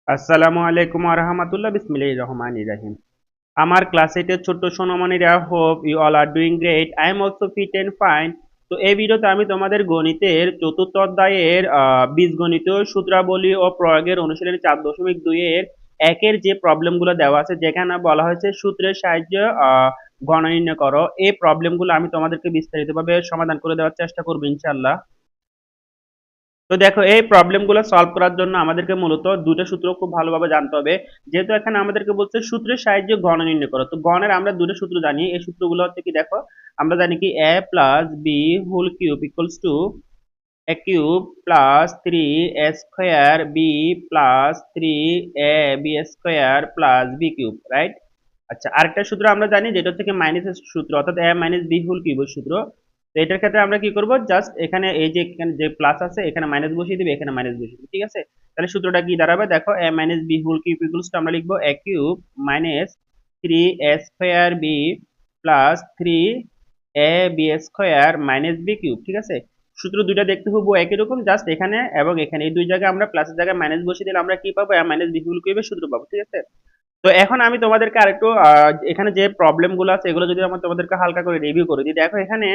আসসালামু আলাইকুম ওয়া রাহমাতুল্লাহ বিসমিল্লাহির রহমানির রহিম। আমার ক্লাস 8 এর ছোট্ট সোনামণিরা, hope you all are doing great. I am also fit and fine. তো এই ভিডিওতে আমি তোমাদের গণিতের চতুর্থ অধ্যায়ের বীজগণিতীয় সূত্রাবলী ও প্রয়োগের অনুশীলনী 4.2 এর একের যে প্রবলেমগুলো দেওয়া আছে, যেখানে বলা হয়েছে সূত্রের সাহায্যে গণ নির্ণয় করো, এই প্রবলেমগুলো আমি তোমাদেরকে বিস্তারিতভাবে সমাধান করে দেওয়ার চেষ্টা করবো ইনশাআল্লাহ। তো দেখো, এই প্রবলেমগুলো সলভ করার জন্য আমাদেরকে মূলত দুটো সূত্র খুব ভালোভাবে জানতে হবে। যেহেতু এখানে আমাদেরকে বলছে সূত্রের সাহায্যে গণ নির্ণয় করো, তো গণের আমরা দুটো সূত্র জানি। এই সূত্রগুলো হচ্ছে কি, দেখো আমরা জানি কি a plus b whole cube equals to a cube plus 3 a square b plus 3 a b square plus b cube, right? আচ্ছা, আরেকটা সূত্র আমরা জানি, যেটা হচ্ছে কি মাইনাসের সূত্র, অর্থাৎ a মাইনাস বি হোল কিউবের সূত্র। তো এটার ক্ষেত্রে আমরা কি করব, জাস্ট এখানে এই যে এখানে যে প্লাস আছে এখানে মাইনাস বসিয়ে দিবে, এখানে মাইনাস বসিয়ে দিবে, ঠিক আছে? তাহলে সূত্রটা কি দাঁড়াবে, দেখো a minus b whole cube equals to আমরা লিখবো a cube minus 3 a square b plus 3 a b square minus b cube, ঠিক আছে? সূত্র দুইটা দেখতে খুব একই রকম, জাস্ট এখানে এবং এখানে এই দুই জায়গায় আমরা প্লাসের জায়গায় মাইনাস বসিয়ে দিলে আমরা কি পাবো, a মাইনাস বি হোল কিউবের সূত্র পাবো, ঠিক আছে? তো এখন আমি তোমাদেরকে আরেকটু এখানে যে প্রবলেম গুলো আছে এগুলো যদি আমরা তোমাদেরকে হালকা করে রিভিউ করে দিই। দেখো এখানে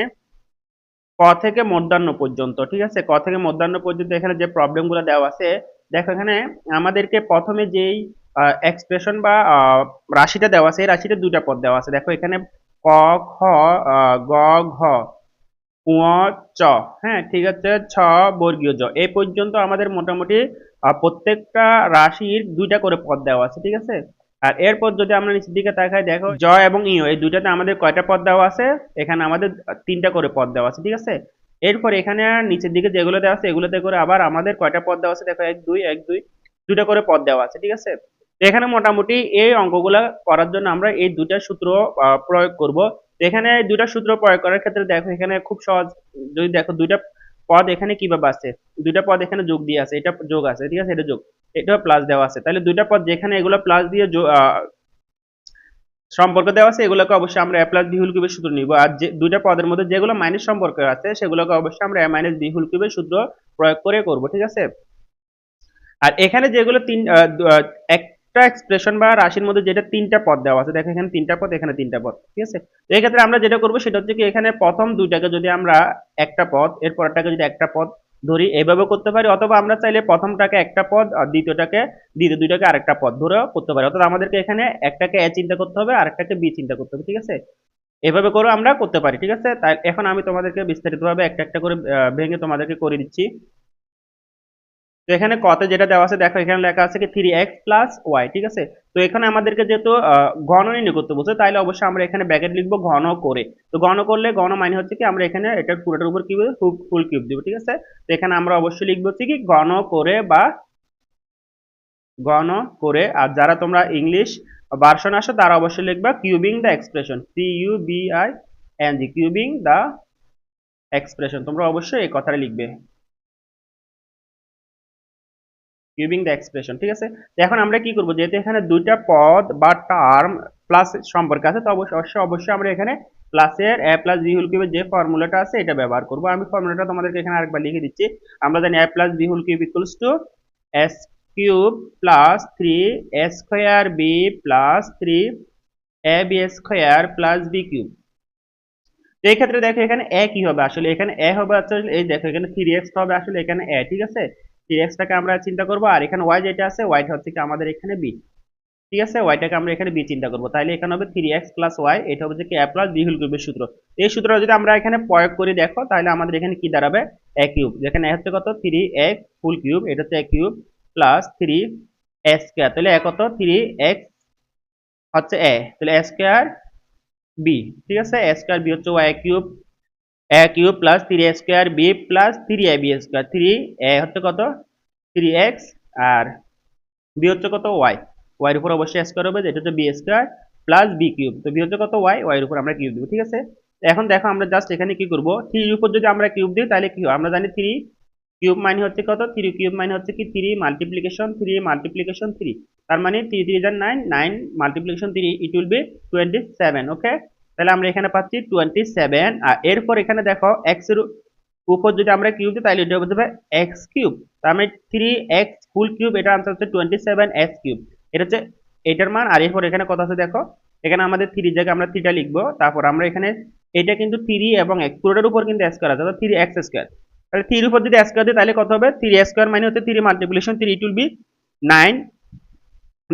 ক থেকে মূর্ধন্য পর্যন্ত, ঠিক আছে? ক থেকে মূর্ধন্য পর্যন্ত এখানে যে প্রবলেম গুলো দেওয়া আছে, দেখো এখানে আমাদেরকে প্রথমে যেই এক্সপ্রেশন বা রাশিটা দেওয়া আছে, এই রাশিটা দুইটা পদ দেওয়া আছে। দেখো এখানে ক, খ, গ, ঘ, ঙ, চ, হ্যাঁ ঠিক আছে, ছ, বর্গীয় জ, এই পর্যন্ত আমাদের মোটামুটি প্রত্যেকটা রাশির দুইটা করে পদ দেওয়া আছে, ঠিক আছে? আর এরপর যদি আমরা নিচের দিকে তাকাই, দেখো জ এবং ইও এই দুইটাতে আমাদের কয়টা পদ দেওয়া আছে, এখানে আমাদের তিনটা করে পদ দেওয়া আছে, ঠিক আছে? এরপর এখানে আর নিচের দিকে যেগুলো দেওয়া আছে এগুলোতে করে আবার আমাদের কয়টা পদ দেওয়া আছে, দেখো এক দুই এক দুই, দুইটা করে পদ দেওয়া আছে, ঠিক আছে? তো এখানে মোটামুটি এই অঙ্কগুলা করার জন্য আমরা এই দুইটা সূত্র প্রয়োগ করব। তো এখানে দুইটা সূত্র প্রয়োগ করার ক্ষেত্রে দেখো এখানে খুব সহজ। যদি দেখো দুইটা পদ এখানে কিভাবে আছে, দুইটা পদ এখানে যোগ দিয়ে আছে, এটা যোগ আছে, ঠিক আছে, এটা যোগ, এটা প্লাস দেওয়া আছে, তাহলে দুইটা পদ যেখানে এগুলো প্লাস দিয়ে সম্পর্ক দেওয়া আছে এগুলোকে অবশ্যই আমরা a প্লাস বি হোল কিউবের সূত্র নিব। আর যে দুইটা পদের মধ্যে যেগুলো মাইনাস সম্পর্ক আছে সেগুলোকে অবশ্যই আমরা a মাইনাস বি হোল কিউবের সূত্র প্রয়োগ করে করব, ঠিক আছে? আর এখানে যেগুলো একটা এক্সপ্রেশন বা রাশির মধ্যে যেটা তিনটা পদ দেওয়া আছে, দেখো এখানে তিনটা পদ, এখানে তিনটা পদ, ঠিক আছে? তো এই ক্ষেত্রে আমরা যেটা করবো সেটা হচ্ছে কি, এখানে প্রথম দুইটাকে যদি আমরা একটা পদ, এর পরেরটাকে যদি একটা পদ ধরি, এইভাবে করতে পারি, অথবা আমরা চাইলে প্রথমটাকে একটা পদ আর দ্বিতীয় দুইটাকে আরেকটা পদ ধরেও করতে পারি। অর্থাৎ আমাদেরকে এখানে একটাকে এ চিন্তা করতে হবে, আরেকটাকে বি চিন্তা করতে হবে, ঠিক আছে? এভাবে করেও আমরা করতে পারি, ঠিক আছে? তাই এখন আমি তোমাদেরকে বিস্তারিতভাবে একটা একটা করে ভেঙে তোমাদেরকে করে দিচ্ছি। তো এখানে কতে যেটা দেওয়া আছে, দেখো এখানে লেখা আছে কি 3x প্লাস ওয়াই, ঠিক আছে? তো এখানে আমাদেরকে যেহেতু ঘন নির্ণয় করতে বলছে, তাইলে অবশ্যই আমরা এখানে ব্র্যাকেট লিখবো ঘন করে। তো ঘন করলে ঘন মানে হচ্ছে কি, আমরা এখানে এটা পুরোটার উপর কি ফুল কিউব দিব, ঠিক আছে? তো এখানে আমরা অবশ্যই লিখবো হচ্ছে কি ঘন করে বা ঘন করে। আর যারা তোমরা ইংলিশ ভার্সন আসো তারা অবশ্যই লিখবা cubing the expression, CUBING, cubing the expression, তোমরা অবশ্যই এই কথাটা লিখবে, কিউবিং দ্য এক্সপ্রেশন, ঠিক আছে? তো এখন আমরা কি করব, যেহেতু এখানে দুইটা পদ বা টার্ম প্লাস সম্পর্ক আছে, তো অবশ্যই আমরা এখানে প্লাসের a প্লাস বি হোল কিউবের যে ফর্মুলাটা আছে এটা ব্যবহার করব। আমি ফর্মুলাটা তোমাদেরকে এখানে আরেকবার লিখে দিচ্ছি। আমরা জানি a plus b whole cube equals to s cube plus 3 a square b plus 3 a b square plus b cube. তো এই ক্ষেত্রে দেখো এখানে a কি হবে, আসলে এখানে a হবে আসলে এই দেখো এখানে 3x হবে আসলে এখানে a, ঠিক আছে? 3x টাকে আমরা চিন্তা করব, আর এখানে y যেটা আছে y টা হচ্ছে কি আমাদের এখানে b, ঠিক আছে? y টাকে আমরা এখানে b চিন্তা করব, তাহলে এখানে হবে 3x প্লাস y, এটা হচ্ছে কি a প্লাস b হোল কিউবের সূত্র। এই সূত্রটা যদি আমরা এখানে প্রয়োগ করি, দেখো তাহলে আমাদের এখানে কি দাঁড়াবে, a কিউব, যেখানে a হচ্ছে কত 3x হোল কিউব, এটা হচ্ছে a cube plus 3 a square, তাহলে a কত 3x হচ্ছে a, তাহলে a স্কয়ার b, ঠিক আছে? a স্কয়ার b হচ্ছে y cube, a cube plus 3 a square b plus 3 a b square, 3 a হচ্ছে কত 3x, আর b হচ্ছে কত y, y এর উপর অবশ্যই স্কয়ার হবে, যেটা হচ্ছে b square plus b cube. তো b হচ্ছে কত y, y এর উপর আমরা কিউব দিব, ঠিক আছে? এখন দেখো আমরা জাস্ট এখানে কি করব, 3 এর উপর যদি আমরা কিউব দিই তাহলে কি হয়, আমরা জানি 3 কিউব মানে হচ্ছে কত, 3 কিউব মানে হচ্ছে কি 3 মাল্টিপ্লিকেশন 3 মাল্টিপ্লিকেশন 3, তার মানে 3 3 9, 9 মাল্টিপ্লিকেশন 3 ইট উইল বি 27, ওকে? তাহলে আমরা এখানে পাচ্ছি 27। আর এরপর এখানে দেখো x এর উপর যদি আমরা কিউব দিই তাহলে এটা হবে এক্স কিউব, তার মানে 3x ফুল কিউব, এটা আনসার হচ্ছে 27x কিউব। এটা হচ্ছে এটার মান। আর এরপর এখানে কত আছে দেখো, এখানে আমাদের 3 জায়গায় আমরা 3টা লিখবো, তারপর আমরা এখানে এটা কিন্তু 3 এবং x পুরোটার উপর কিন্তু স্কয়ার আছে, অর্থাৎ 3x স্কয়ার। তাহলে 3 এর উপর যদি স্কয়ার দিই তাহলে কত হবে, 3 স্কয়ার মানে হচ্ছে 3 multiplication 3, it will be 9,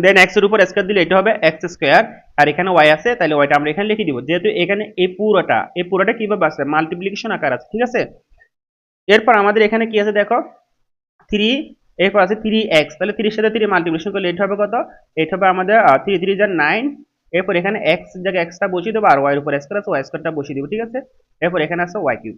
then x এর উপর স্কয়ার দিলে এটা হবে x স্কয়ার। আর এখানে y আছে, তাহলে yটা আমরা এখানে লিখে দিব, যেহেতু এখানে এই পুরোটা কিভাবে আছে, মাল্টিপ্লিকেশন আকার আছে, ঠিক আছে। এরপর আমাদের এখানে কি আছে দেখো, 3, এরপর আছে 3x, তাহলে 3 এর সাথে 3 মাল্টিপ্লিকেশন করলে এটা হবে কত, এটা হবে আমাদের 3 3 যা 9। এরপর এখানে x এর জায়গায় x টা বসিয়ে দেবো, আর y এর উপর স্কয়ার আছে, y স্কয়ারটা বসিয়ে দিব, ঠিক আছে। এরপর এখানে আছে y কিউব।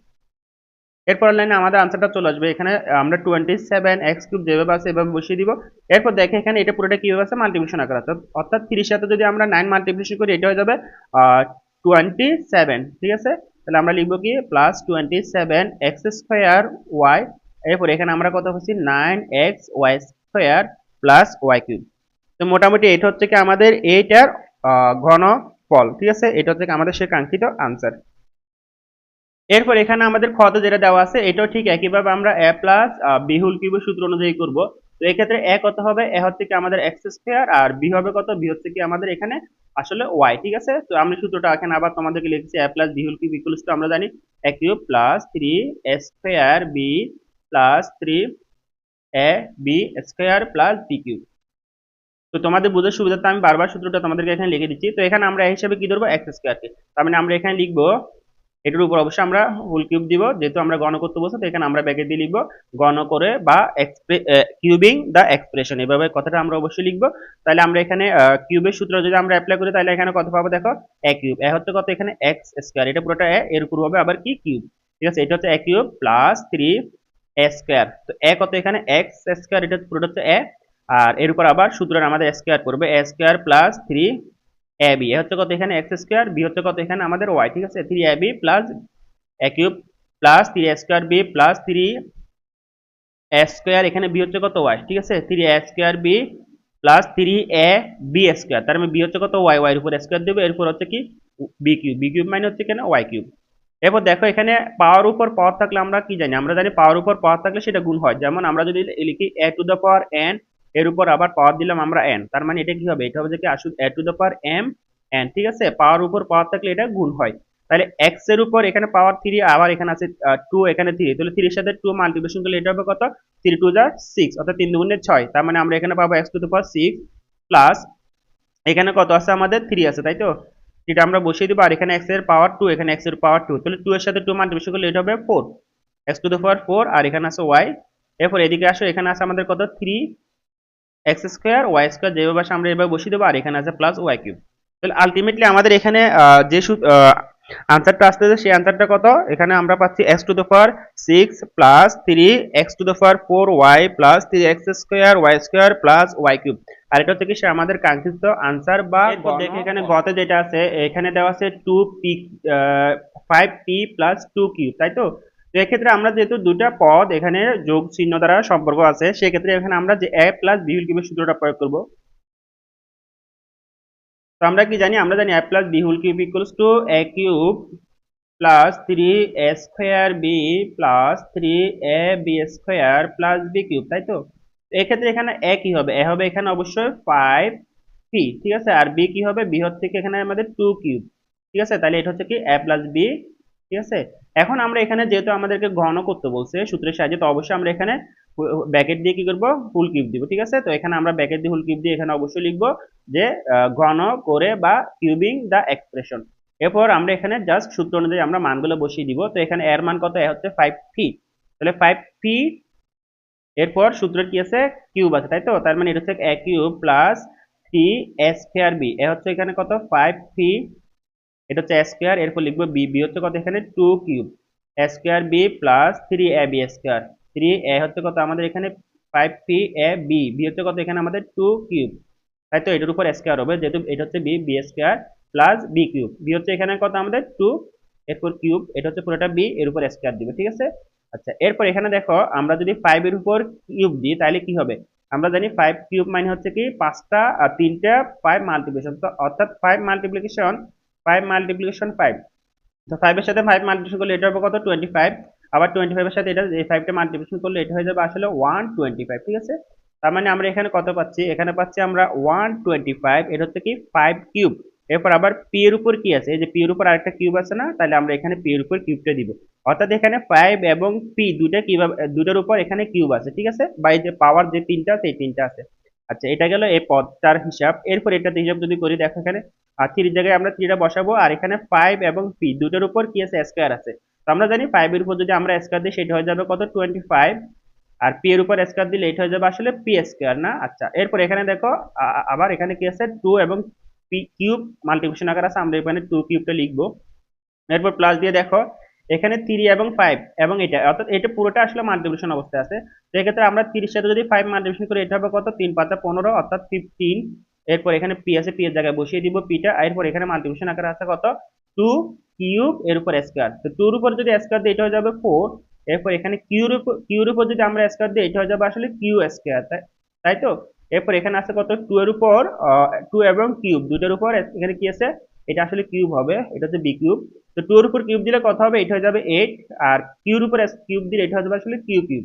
এরপর লাইনে আমাদের আনসারটা চলে আসবে, এখানে আমরা 27x কিউব যেভাবে আছে এভাবে বসিয়ে দিব। এরপর দেখে এখানে এটা পুরোটা কিভাবে আছে, মাল্টিপ্লিকেশন আকার আছে, অর্থাৎ 30 এর সাথে যদি আমরা 9 মাল্টিপ্লিকেশন করি এটা হয়ে যাবে 27, ঠিক আছে। তাহলে আমরা লিখবো কি প্লাস 27x স্কয়ার y। এরপর এখানে আমরা কত পাচ্ছি 9xy square plus y cube. তো মোটামুটি এটা হচ্ছে কি আমাদের এইটার ঘনফল, ঠিক আছে। এটা হচ্ছে কি আমাদের সে কাঙ্ক্ষিত আনসার। এরপর এখানে আমাদের ক্ষতে যেটা দেওয়া আছে এটাও ঠিক একইভাবে আমরা a প্লাস b হোল কিউবের সূত্র অনুযায়ী করব। তো এক্ষেত্রে a কত হবে, a হচ্ছে কি আমাদের x স্কয়ার, আর b হবে কত, b হচ্ছে কি আমাদের এখানে আসলে y, ঠিক আছে। তো আমি সূত্রটা এখানে আবার তোমাদেরকে লিখছি, a plus b whole cube equals to আমরা জানি a cube plus 3 square b plus 3 a b square plus b cube. তো তোমাদের বোঝার সুবিধার্থে আমি বারবার সূত্রটা তোমাদেরকে এখানে লিখে দিচ্ছি। তো এখানে আমরা হিসাবে কি ধরবো, x স্কয়ার কে, তার মানে আমরা এখানে লিখবো এটার উপর অবশ্যই আমরা হোল কিউব দিব, যেহেতু আমরা গণ করতে বলছি, তো এখানে আমরা ব্র্যাকেট দিয়ে লিখবো গণ করে বা কিউবিং দা এক্সপ্রেশন, এভাবে কথাটা আমরা অবশ্যই লিখবো। তাহলে আমরা এখানে কিউবের সূত্র যদি আমরা অ্যাপ্লাই করি তাহলে এখানে কত পাবো দেখো, a কিউব, a হচ্ছে কত এখানে x স্কয়ার, এটা পুরোটা a, এর উপর হবে আবার কি কিউব, ঠিক আছে। এটা হচ্ছে a cube plus 3 a square, তো a কত এখানে x স্কয়ার, এটা পুরোটা হচ্ছে a, আর এর উপর আবার সূত্রের আমাদের স্কয়ার করবে a স্কয়ার প্লাস 3ab, এ হচ্ছে কত এখানে x স্কয়ার, b হচ্ছে কত এখানে আমাদের y, ঠিক আছে। 3ab plus a cube plus 3a square b plus 3a square, এখানে b হচ্ছে কত y, ঠিক আছে। 3a square b plus 3ab square, তার মানে b হচ্ছে কত y, y এর উপর স্কয়ার দেব, এরপর হচ্ছে কি b কিউব মানে হচ্ছে কেন y কিউব। এরপর দেখো এখানে পাওয়ার উপর পাওয়ার থাকলে আমরা কি জানি, আমরা জানি পাওয়ার উপর পাওয়ার থাকলে সেটা গুণ হয়। যেমন আমরা যদি লিখি a two the power n, এর উপর আবার পাওয়ার দিলাম আমরা n, তার মানে এটা কি হবে, এটা হবে যে কি আসলে a two the power m n, ঠিক আছে। পাওয়ার উপর পাওয়ার থাকলে এটা গুণ হয়। তাহলে x এর উপর এখানে পাওয়ার 3, আবার এখানে আছে 2, এখানে 3, তাহলে 3 এর সাথে 2 মাল্টিপ্লিকেশন করলে এটা হবে কত, 3 2 যা 6, অর্থাৎ 3 দুগুণে 6, তার মানে আমরা এখানে পাবো x to the power 6 plus এখানে কত আছে আমাদের 3 আছে, তাই তো। এটা আমরা বসিয়ে দিব, আর এখানে x এর পাওয়ার 2, এখানে x এর পাওয়ার 2, তাহলে 2 এর সাথে 2 মাল্টিপ্লিকেশন করলে এটা হবে 4, x টু দ্য পাওয়ার 4, আর এখানে আছে y। এরপর এদিকে আসো, এখানে আছে আমাদের কত 3x স্কয়ার y স্কয়ার, যেভাবে আসে আমরা এভাবে বসিয়ে দেবো, আর এখানে আছে প্লাস y কিউব। তাহলে আলটিমেটলি আমাদের এখানে যে আনসারটা আসতেছে সেই আনসারটা কত, এখানে আমরা পাচ্ছি x to the power 6 plus 3x to the power 4y plus 3x square y square plus y cube. আর এটা হচ্ছে কি সে আমাদের কাঙ্ক্ষিত আনসার বা দেখে এখানে গতে যেটা আছে এখানে দেওয়া আছে 2p 5p প্লাস 2 কিউব, তাই তো। তো এক্ষেত্রে আমরা যেহেতু দুটা পদ এখানে যোগ চিহ্ন দ্বারা সম্পর্ক আছে, সেক্ষেত্রে এখানে আমরা যে a প্লাস b হোল কিউবের সূত্রটা প্রয়োগ করব। তো আমরা কি জানি, আমরা জানি a plus b whole cube equals to a cube plus 3a square b plus 3ab square plus b cube, তাই তো। এক্ষেত্রে এখানে a কি হবে, a হবে এখানে অবশ্যই 5p, ঠিক আছে। আর b কি হবে, b হচ্ছে কি এখানে আমাদের 2 কিউব, ঠিক আছে। তাহলে এটা হচ্ছে কি a প্লাস b, ঠিক আছে। এখন আমরা এখানে যেহেতু আমাদেরকে ঘন করতে বলছে সূত্রের সাহায্যে, তো অবশ্যই আমরা এখানে ব্র্যাকেট দিয়ে কি করব, হোল কিউব দিব, ঠিক আছে। তো এখানে আমরা ব্র্যাকেট দিয়ে হোল কিউব দিয়ে এখানে অবশ্যই লিখবো যে ঘন করে বা কিউবিং দা এক্সপ্রেশন। এরপর আমরা এখানে জাস্ট সূত্র অনুযায়ী আমরা মানগুলো বসিয়ে দিব। তো এখানে এর মান কত, এ হচ্ছে 5p, তাহলে 5p, এরপর সূত্র কি আছে, কিউব আছে, তাই তো। তার মানে এটা হচ্ছে a cube plus 3a square b, এ হচ্ছে এখানে কত 5p, এটা হচ্ছে a স্কয়ার, এরপর লিখবো b, b হচ্ছে কত এখানে 2 cube, a square b plus 3ab square, 3a হচ্ছে কত আমাদের এখানে 5p a b, b হচ্ছে কত এখানে আমাদের 2 কিউব, তাই তো। এটার উপর স্কয়ার হবে, যেহেতু এটা হচ্ছে b, b square plus b cube, b হচ্ছে এখানে কত আমাদের 2, এরপর কিউব, এটা হচ্ছে পুরোটা b, এর উপর স্কয়ার দিব, ঠিক আছে। আচ্ছা, এরপর এখানে দেখো আমরা যদি 5 এর উপর কিউব দিই তাহলে কি হবে, আমরা জানি 5 কিউব মানে হচ্ছে কি 5টা আর 3টা 5 মাল্টিপ্লিকেশন, তো অর্থাৎ 5 মাল্টিপ্লিকেশন 5 মাল্টিপ্লিকেশন 5, তো 5 এর সাথে 5 মাল্টিপ্লিকেশন করলে এটা হবে কত 25, আবার 25 এর সাথে এটা এই 5 টা মাল্টিপ্লিকেশন করলে এটা হয়ে যাবে আসলে 125, ঠিক আছে। তার মানে আমরা এখানে কত পাচ্ছি, এখানে পাচ্ছি আমরা 125, এটা হচ্ছে কি 5 কিউব। এরপর আবার পি এর উপর কি আছে, এই যে পি এর উপর আরেকটা কিউব আছে না, তাহলে আমরা এখানে পি এর উপর কিউবটা দিব। অর্থাৎ এখানে 5 এবং পি দুইটা কিভাবে দুইটার উপর এখানে কিউব আছে, ঠিক আছে, বা এই যে পাওয়ার যে তিনটা আছে এই তিনটা আছে। আচ্ছা, এটা গেল এই পদটার হিসাব। এরপর এটাতে হিসাব যদি করি, দেখো এখানে আর থ্রির জায়গায় আমরা থ্রিটা বসাবো, আর এখানে 5 এবং পি দুটোর উপর কি আছে, স্কয়ার আছে। তো আমরা জানি 5 এর উপর যদি আমরা স্কয়ার দিই সেটা হয়ে যাবে কত, 25, আর পি এর উপর স্কয়ার দিলে এটা হয়ে যাবে আসলে পি স্কয়ার না। আচ্ছা, এরপর এখানে দেখো আবার এখানে কি আছে, 2 এবং পি কিউব মাল্টিপ্লিকেশন আকার আছে, আমরা এখানে 2 কিউবটা লিখবো। এরপর প্লাস দিয়ে দেখো এখানে 3 এবং 5 এবং এটা, অর্থাৎ এটা পুরোটা আসলে মাল্টিপ্লিকেশন অবস্থায় আছে। তো এক্ষেত্রে আমরা 30 সাথে যদি 5 মাল্টিপ্লিকেশন করি এটা হবে কত, 3 5 15, অর্থাৎ 15। এরপর এখানে পি আছে, পি এর জায়গায় বসিয়ে দিব পিটা। এরপর এখানে মাল্টিপ্লিকেশন আকারে আছে কত, 2 কিউব এর উপর স্কয়ার। তো 2 এর উপর যদি স্কয়ার দিই এটা হয়ে যাবে 4। এরপর এখানে কিউর উপর যদি আমরা স্কয়ার দিই এটা হয়ে যাবে আসলে কিউ স্কয়ার, তাই তো। এরপর এখানে আছে কত, 2 এর উপর 2 এবং কিউব দুইটার উপর এখানে কি আছে, এটা আসলে কিউব হবে, এটা হচ্ছে বি কিউব। তো 2 এর উপর কিউব দিলে কত হবে, এটা হয়ে যাবে 8, আর কিউর উপর কিউব দিলে এটা হয়ে যাবে আসলে কিউ কিউব,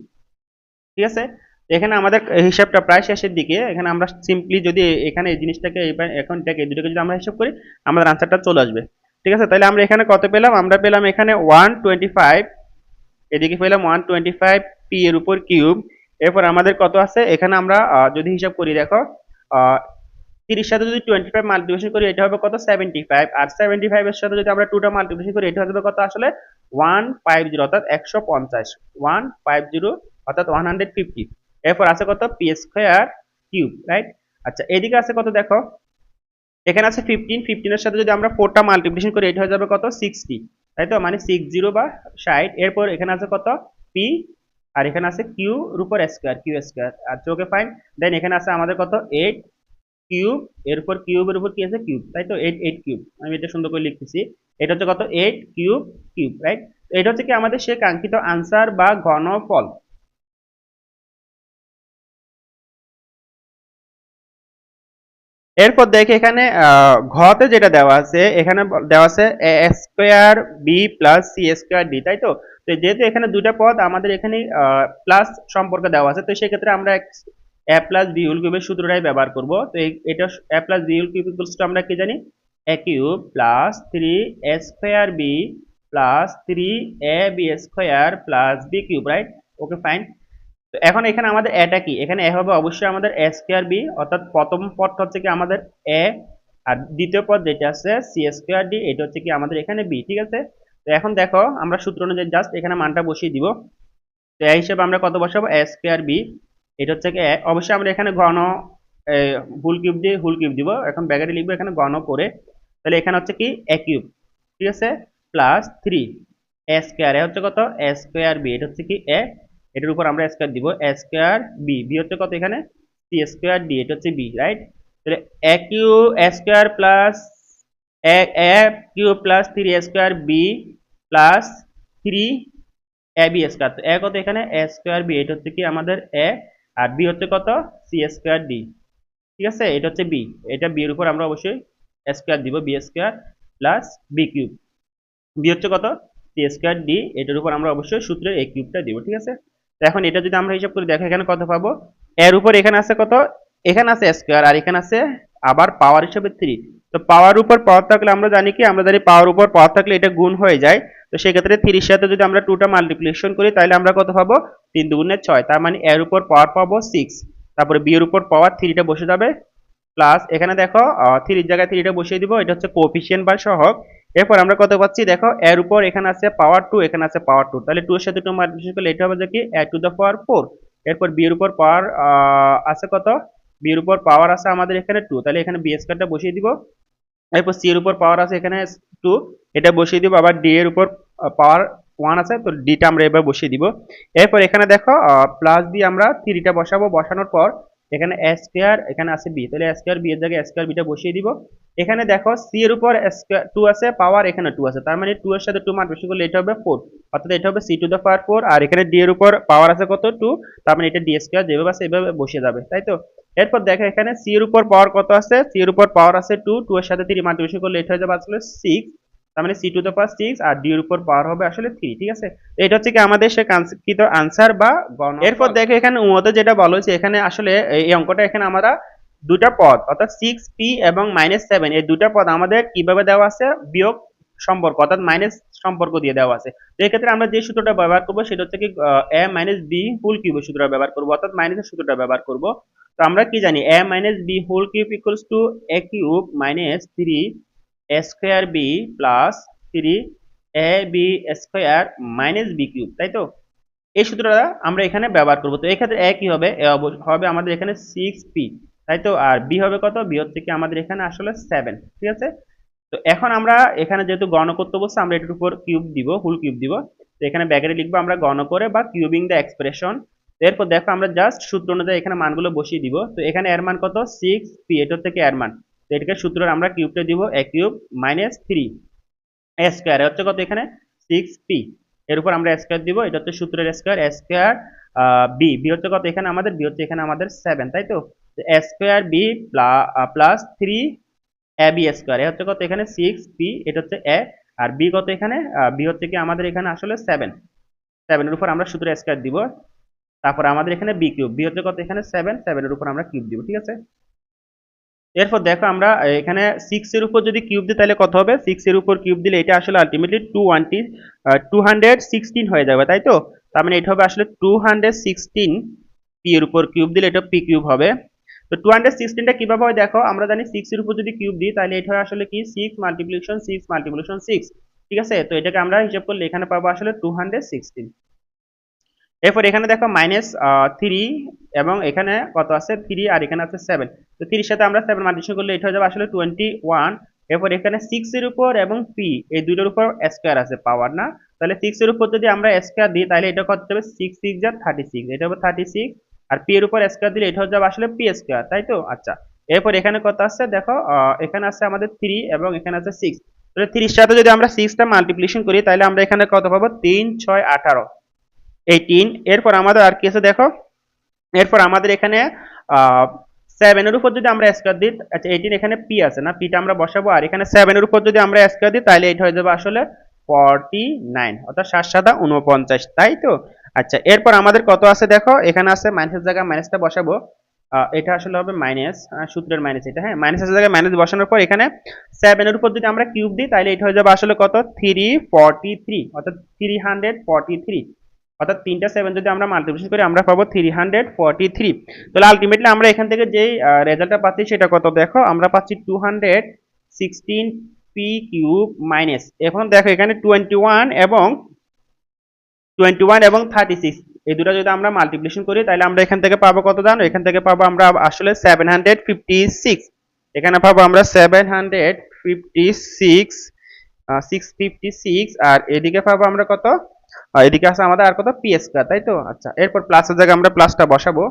ঠিক আছে। তো এখানে আমাদের হিসাবটা প্রায় শেষের দিকে। এখানে আমরা সিম্পলি যদি এখানে এই জিনিসটাকে এখন এটাকে এই দুটোকে যদি আমরা হিসাব করি আমাদের আনসারটা চলে আসবে, ঠিক আছে। তাহলে আমরা এখানে কত পেলাম, আমরা পেলাম এখানে 125, এদিকে পেলাম 125 পি এর উপর কিউব। এরপর আমাদের কত আছে এখানে, আমরা যদি হিসাব করি দেখো 30 সাথে যদি 25 মাল্টিপ্লিকেশন করি এটা হবে কত, 75, আর 75 এর সাথে যদি আমরা 2টা মাল্টিপ্লিকেশন করি এটা হবে কত আসলে 150, অর্থাৎ 150, 150 অর্থাৎ 150। এরপর আছে কত, পি স্কয়ার কিউব, রাইট। আচ্ছা, এদিকে আছে কত দেখো, এখানে আছে 15 এর সাথে যদি আমরা 4টা মাল্টিপ্লিকেশন করি এটা হয়ে যাবে কত, 60, তাই তো, মানে 60 বা 60। এরপর এখানে আছে কত, পি, আর এখানে আছে কিউ এর উপর স্কয়ার, কিউ স্কয়ার। আচ্ছা, ওকে ফাইন। দেন এখানে আছে আমাদের কত, 8 কিউব, এরপর কিউবের উপর কি আছে, কিউব, তাই তো, 8 কিউব। আমি এটা সুন্দর করে লিখতেছি, এটা হচ্ছে কত, 8 কিউব কিউব, রাইট। এটা হচ্ছে কি আমাদের সে কাঙ্ক্ষিত আনসার বা ঘনফল। এরপর দেখে এখানে ঘতে যেটা দেওয়া আছে, এখানে দেওয়া আছে a square b plus c square d, তাই তো। তো যেহেতু এখানে দুইটা পদ আমাদের এখানে প্লাস সম্পর্ক দেওয়া আছে, তো সেক্ষেত্রে আমরা এ প্লাস বি হোল কিউবের সূত্রটাই ব্যবহার করব। তো এটা a plus b whole cube equals to আমরা কি জানি, a cube plus 3 a square b plus 3 a b square plus b cube, right. Okay fine. তো এখন এখানে আমাদের এটা কি, এখানে এ হবে অবশ্যই আমাদের এ স্কয়ার বি, অর্থাৎ প্রথম পদটা হচ্ছে কি আমাদের এ, আর দ্বিতীয় পদ যেটা আছে সি স্কয়ার ডি, এটা হচ্ছে কি আমাদের এখানে বি, ঠিক আছে। তো এখন দেখো আমরা সূত্র অনুযায়ী জাস্ট এখানে মানটা বসিয়ে দিব। তো এই হিসেবে আমরা কত বসাবো, এ স্কয়ার বি, এটা হচ্ছে কি অবশ্যই আমরা এখানে ঘন হুল কিউব দিয়ে হুল কিউব দিব, এখন ব্র্যাকেটে লিখবো এখানে ঘন করে। তাহলে এখানে হচ্ছে কি এ কিউব, ঠিক আছে, প্লাস 3 এ স্কয়ার, এ হচ্ছে কত, এ স্কয়ার বি, এটা হচ্ছে কি এ, এটার উপর আমরা স্কয়ার দিব, এ স্কয়ার বি, বি হচ্ছে কত এখানে, সি স্কয়ার ডি, এটা হচ্ছে বি, রাইট। তাহলে এ Q A square plus A A Q plus 3 a square b plus 3 a b square. তো এ কত এখানে, এ স্কয়ার বি, এটা হচ্ছে কি আমাদের এ, আর বি হচ্ছে কত, সি স্কয়ার ডি, ঠিক আছে, এটা হচ্ছে বি। এটা বি এর উপর আমরা অবশ্যই স্কয়ার দিব, b square plus b cube, b হচ্ছে কত, সি স্কয়ার ডি, এটার উপর আমরা অবশ্যই সূত্রের এ কিউবটা দিব, ঠিক আছে। তো এখন এটা যদি আমরা হিসাব করি দেখো এখানে কত পাবো, এর উপর এখানে আছে কত, এখানে আছে স্কয়ার, আর এখানে আছে আবার পাওয়ার হিসেবে 3। তো পাওয়ার উপর পাওয়ার থাকলে আমরা জানি কি, আমরা জানি পাওয়ার উপর পাওয়ার থাকলে এটা গুণ হয়ে যায়। তো সেক্ষেত্রে 3 এর সাথে যদি আমরা 2টা মাল্টিপ্লিকেশন করি তাহলে আমরা কত পাবো, 3 দুগুণে 6, তার মানে এর উপর পাওয়ার পাবো 6, তারপরে বি এর উপর পাওয়ার 3টা বসে যাবে, প্লাস এখানে দেখো 3 এর জায়গায় 3টা বসিয়ে দিব, এটা হচ্ছে কোএফিসিয়েন্ট বা সহগ। এরপর আমরা কত পাচ্ছি দেখো, এর উপর এখানে আছে পাওয়ার 2, এখানে আছে পাওয়ার 2, তাহলে 2 এর সাথে 2 মাল্টিপ্লিকেশন করলে এটা হবে যে কি a টু দ্য পাওয়ার 4। এরপর বি এর উপর পাওয়ার আছে কত, বি এর উপর পাওয়ার আছে আমাদের এখানে 2, তাহলে এখানে বি স্কয়ারটা বসিয়ে দিব। এরপর সি এর উপর পাওয়ার আছে এখানে 2, এটা বসিয়ে দিব। আবার ডি এর উপর পাওয়ার 1 আছে, তো ডিটা আমরা এবার বসিয়ে দিব। এরপর এখানে দেখো প্লাস বি আমরা 3টা বসাবো, বসানোর পর এখানে এ স্কয়ার, এখানে আছে বি, তাহলে এ স্কয়ার বি এর জায়গায় স্কয়ার বিটা বসিয়ে দিব। এখানে দেখো সি এর উপর স্কয়ার 2 আছে, পাওয়ার এখানে 2 আছে, তার মানে 2 এর সাথে 2 মাল্টিপ্লিকেশন করলে এটা হবে 4, অর্থাৎ এটা হবে সি টু দ্য পাওয়ার 4। আর এখানে ডি এর উপর পাওয়ার আছে কত, 2, তার মানে এটা ডি স্কয়ার যেভাবে আছে এভাবে বসে যাবে, তাই তো। এরপর দেখো এখানে সি এর উপর পাওয়ার কত আছে, সি এর উপর পাওয়ার আছে 2, 2 এর সাথে 3 মাল্টিপ্লিকেশন করলে এটা হয়ে যাবে আসলে 6, তার মানে c⁶ আর d এর উপর পাওয়ার হবে আসলে 3, ঠিক আছে। তো এটা হচ্ছে কি আমাদের সে কাঙ্ক্ষিত আনসার বা গণফল। এরপর দেখো এখানে উতে যেটা বলা হয়েছে, এখানে আসলে এই অঙ্কটা এখানে আমরা দুটা পদ অর্থাৎ 6p এবং -7 এই দুটা পদ আমাদের কিভাবে দেওয়া আছে, বিয়োগ সম্পর্ক অর্থাৎ মাইনাস সম্পর্ক দিয়ে দেওয়া আছে। তো এক্ষেত্রে আমরা যে সূত্রটা ব্যবহার করব সেটা হচ্ছে কি a - b হোল কিউবের সূত্রটা ব্যবহার করব, অর্থাৎ মাইনাসের সূত্রটা ব্যবহার করব। তো আমরা কি জানি a - b whole cube equals to a cube minus 3 a square b plus 3ab square minus b cube, তাই তো। এই সূত্রটা আমরা এখানে ব্যবহার করব। তো এক্ষেত্রে a কি হবে, a হবে আমাদের এখানে 6p, তাই তো। আর b হবে কত, b হচ্ছে কি আমাদের এখানে আসলে 7, ঠিক আছে। তো এখন আমরা এখানে যেহেতু গণ করতে বলছে, আমরা এটার উপর কিউব দিব, হোল কিউব দিব। তো এখানে ব্র্যাকেটে লিখবো আমরা গণ করে বা কিউবিং দ্য এক্সপ্রেশন। এরপর দেখো আমরা জাস্ট সূত্র অনুযায়ী এখানে মানগুলো বসিয়ে দিব। তো এখানে এর মান কত, 6p, এটা থেকে এর মান। তো এটাকে সূত্রের আমরা কিউবটা দিব a cube minus 3 a square হচ্ছে কত এখানে 6p, এর উপর আমরা স্কয়ার দিব, এটা হচ্ছে সূত্রের square a square b, b হচ্ছে কত এখানে আমাদের, b হচ্ছে এখানে আমাদের 7, তাই তো। a square b plus 3 ab square, a হচ্ছে কত এখানে 6p, এটা হচ্ছে a, আর b কত এখানে, b হচ্ছে কি আমাদের এখানে আসলে 7, 7 এর উপর আমরা সূত্রের স্কয়ার দিব। তারপর আমাদের এখানে b কিউব, b হচ্ছে কত এখানে 7, 7 এর উপর আমরা কিউব দিব, ঠিক আছে। এরপর দেখো আমরা এখানে 6 এর উপর যদি কিউব দিই তাহলে কত হবে, 6 এর উপর কিউব দিলে এটা আসলে আলটিমেটলি 216 হয়ে যাবে, তাই তো। তার মানে এটা হবে আসলে 216 পি এর উপর কিউব দিলে এটা পি কিউব হবে। তো 216টা কিভাবে হয় দেখো, আমরা জানি 6 এর উপর যদি কিউব দিই তাহলে এটা হয় আসলে কি 6 মাল্টিপ্লিকেশন 6 মাল্টিপ্লিকেশন 6, ঠিক আছে। তো এটাকে আমরা হিসাব করলে এখানে পাবো আসলে 216। এরপর এখানে দেখো -3 এবং এখানে কত আছে 3 আর এখানে আছে 7। তো 3 এর সাথে আমরা 7 মাল্টিপ্লিকেশন করলে এটা হয়ে যাবে আসলে 21। এরপর এখানে 6 এর উপর এবং p এই দুটোর উপর স্কয়ার আছে, পাওয়ার না। তাহলে 6 এর উপর যদি আমরা স্কয়ার দিই তাহলে এটা কত হবে, 6 6 যা 36, এটা হবে 36। আর p এর উপর স্কয়ার দিলে এটা হয়ে যাবে আসলে p স্কয়ার, তাই তো। আচ্ছা, এরপর এখানে কত আছে দেখো, এখানে আছে আমাদের 3 এবং এখানে আছে 6। তাহলে 3 এর সাথে যদি আমরা 6 টা মাল্টিপ্লিকেশন করি তাহলে আমরা এখানে কত পাবো, 3 6 18, 18। এরপর আমাদের আর কি আছে দেখো, এরপর আমাদের এখানে 7 এর উপর যদি আমরা স্কয়ার দিই, আচ্ছা 18 এখানে p আছে না, পিটা আমরা বসাবো, আর এখানে 7 এর উপর যদি আমরা স্কয়ার দিই তাহলে এটা হয়ে যাবে আসলে 49, অর্থাৎ 7 7 49, তাই তো। আচ্ছা, এরপর আমাদের কত আছে দেখো, এখানে আছে মাইনাসের জায়গায় মাইনাসটা বসাবো। এটা আসলে হবে মাইনাস, সূত্রের মাইনাস এটা, হ্যাঁ, মাইনাসের জায়গায় মাইনাস বসানোর পর এখানে 7 এর উপর যদি আমরা কিউব দিই তাহলে এটা হয়ে যাবে আসলে কত, 343, অর্থাৎ 343, অর্থাৎ তিনটা 7 যদি আমরা মাল্টিপ্লিকেশন করি আমরা পাবো 343। তাহলে আলটিমেটলি আমরা এখান থেকে যেই রেজাল্টটা পাচ্ছি সেটা কত দেখো, আমরা পাচ্ছি 216 পি কিউব মাইনাস, এখন দেখো এখানে 21 এবং 36 এই দুটো যদি আমরা মাল্টিপ্লিকেশন করি তাহলে আমরা এখান থেকে পাবো কত জানো, এখান থেকে পাবো আমরা আসলে 756, এখানে পাবো আমরা 756, 656, আর এদিকে পাবো আমরা কত, এদিকে আছে আমাদের আর কত, পি স্কয়ার, তাই তো। আচ্ছা, এরপর প্লাসের জায়গায় আমরা প্লাসটা বসাবো।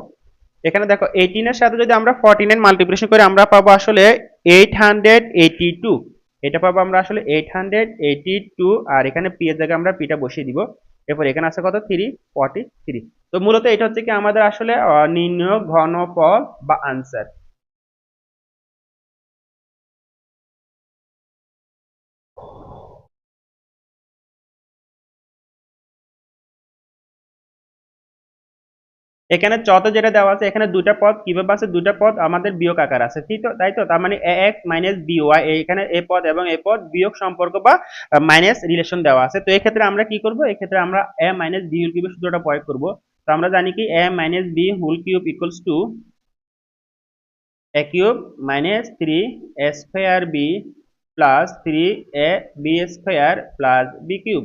এখানে দেখো 18 এর সাথে যদি আমরা 49 মাল্টিপ্লিকেশন করি আমরা পাবো আসলে 882, এটা পাবো আমরা আসলে 882, আর এখানে পি এর জায়গায় আমরা পিটা বসিয়ে দিব। এরপর এখানে আছে কত, 343। তো মূলত এটা হচ্ছে কি আমাদের আসলে নির্ণয় ঘনফল বা আনসার। এখানে চতে যেটা দেওয়া আছে, এখানে দুইটা পদ কিভাবে আছে, দুইটা পদ আমাদের বিয়োগ আকার আছে, ঠিক তো, তাই তো। তার মানে ax মাইনাস by, এখানে এ পদ এবং এ পদ বিয়োগ সম্পর্ক বা মাইনাস রিলেশন দেওয়া আছে। তো এই ক্ষেত্রে আমরা কি করব, এই ক্ষেত্রে আমরা a মাইনাস b হোল কিউবের সূত্রটা প্রয়োগ করব। তো আমরা জানি কি a minus b whole cube equals to a cube minus 3 a square b plus 3 a b square plus b cube,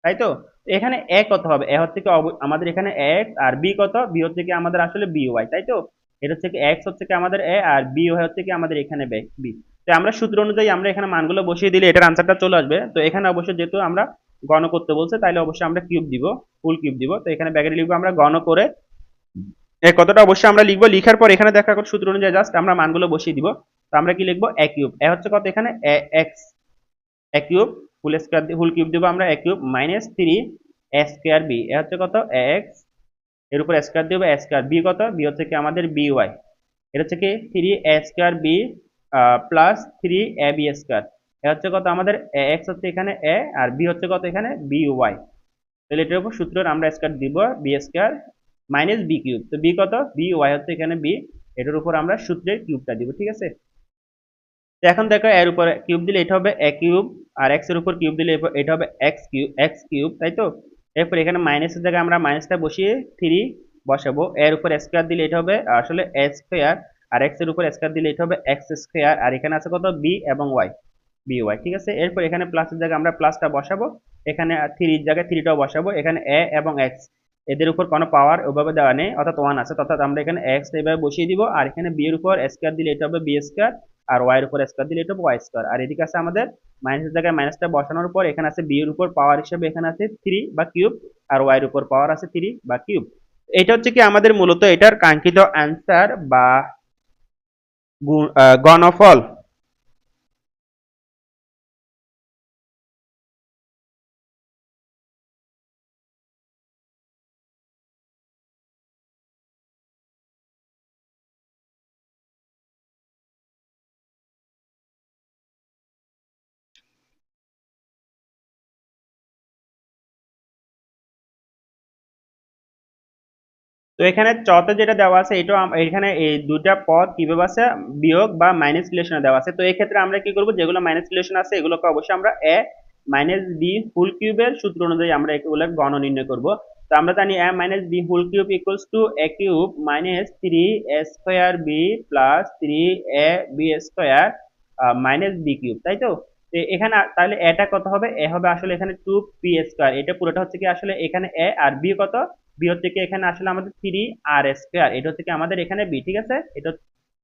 তাই তো। এখানে এ কত হবে, এ হচ্ছে কি আমাদের এখানে এক্স, আর বি কত, বি হচ্ছে কি আমাদের আসলে বি ওয়াই, তাই তো। এটা হচ্ছে কি এক্স হচ্ছে কি আমাদের এ, আর বি ওয়াই হচ্ছে কি আমাদের এখানে বি। তো আমরা সূত্র অনুযায়ী আমরা এখানে মানগুলো বসিয়ে দিলে এটার আনসারটা চলে আসবে। তো এখানে অবশ্যই যেহেতু আমরা গণ করতে বলছে তাহলে অবশ্যই আমরা কিউব দিব, ফুল কিউব দিব। তো এখানে ব্যাকেটে লিখবো আমরা গণ করে এই কতটা অবশ্যই আমরা লিখবো, লিখার পর এখানে দেখা সূত্র অনুযায়ী জাস্ট আমরা মানগুলো বসিয়ে দিব। তো আমরা কি লিখবো, এ কিউব, এ হচ্ছে কত এখানে এক্স, এ কিউব ফুল স্কয়ার হোল কিউব দেবো আমরা, এ cube minus 3 a square b, এ হচ্ছে কত এক্স, এর উপর স্কয়ার দেবো এ স্কয়ার, বি কত, বি হচ্ছে কি আমাদের বি ওয়াই, এটা হচ্ছে কি 3 a square b plus 3 a b square. A হচ্ছে কত আমাদের এক্স হচ্ছে এখানে এ, আর বি হচ্ছে কত এখানে বি ওয়াই। তাহলে এটার উপর সূত্রের আমরা স্কয়ার দিব b square minus b cube. তো বি কত বি ওয়াই হচ্ছে এখানে বি, এটার উপর আমরা সূত্রের কিউবটা দিব, ঠিক আছে। তো এখন দেখো এর উপরে কিউব দিলে এটা হবে এ কিউব, আর এক্স এর উপর কিউব দিলে এটা হবে এক্স কিউব, তাই তো। এরপর এখানে মাইনাসের জায়গায় আমরা মাইনাসটা বসিয়ে 3 বসাবো, এর উপর স্কয়ার দিলে এটা হবে আসলে এ স্কয়ার, আর এক্স এর উপর স্কয়ার দিলে এটা হবে এক্স স্কয়ার, আর এখানে আছে কত বি এবং ওয়াই, বি ওয়াই, ঠিক আছে। এরপর এখানে প্লাসের জায়গায় আমরা প্লাসটা বসাবো, এখানে 3 এর জায়গায় 3টাও বসাবো, এখানে এ এবং এক্স এদের উপর কোনো পাওয়ার ওইভাবে দেওয়া নেই, অর্থাৎ 1 আছে, অর্থাৎ আমরা এখানে এক্স এইভাবে বসিয়ে দিব, আর এখানে বি এর উপর স্কয়ার দিলে এটা হবে বি স্কয়ার, আর ওয়াই এর উপর স্কয়ার দিলে এটা হবে ওয়াই স্কয়ার, আর এদিকে আছে আমাদের মাইনাসের জায়গায় মাইনাসটা বসানোর পর এখানে আছে বি এর উপর পাওয়ার হিসেবে এখানে আছে 3 বা কিউব, আর ওয়াই এর উপর পাওয়ার আছে 3 বা কিউব। এটা হচ্ছে কি আমাদের মূলত এটার কাঙ্ক্ষিত অ্যান্সার বা গণফল। তো এখানে চতে যেটা দেওয়া আছে এটা এখানে এই দুটা পদ কিভাবে আছে বিয়োগ বা মাইনাস রিলেশনে দেওয়া আছে। তো এই ক্ষেত্রে আমরা কি করব, যেগুলো মাইনাস রিলেশন আছে এগুলোকে অবশ্যই আমরা এ মাইনাস বি হোল কিউবের সূত্র অনুযায়ী আমরা এগুলো গণ নির্ণয় করব। তো আমরা জানি a minus b whole cube equals to a cube minus 3 a square b plus 3 a b square minus b cube, তাই তো। তো এখানে তাহলে এটা কত হবে, এ হবে আসলে এখানে 2 পি স্কয়ার, এটা পুরোটা হচ্ছে কি আসলে এখানে এ, আর বি কত বি হচ্ছে কি এখানে আসলে আমাদের 3 আর স্কয়ার, এটা হচ্ছে কি আমাদের এখানে বি, ঠিক আছে। এটা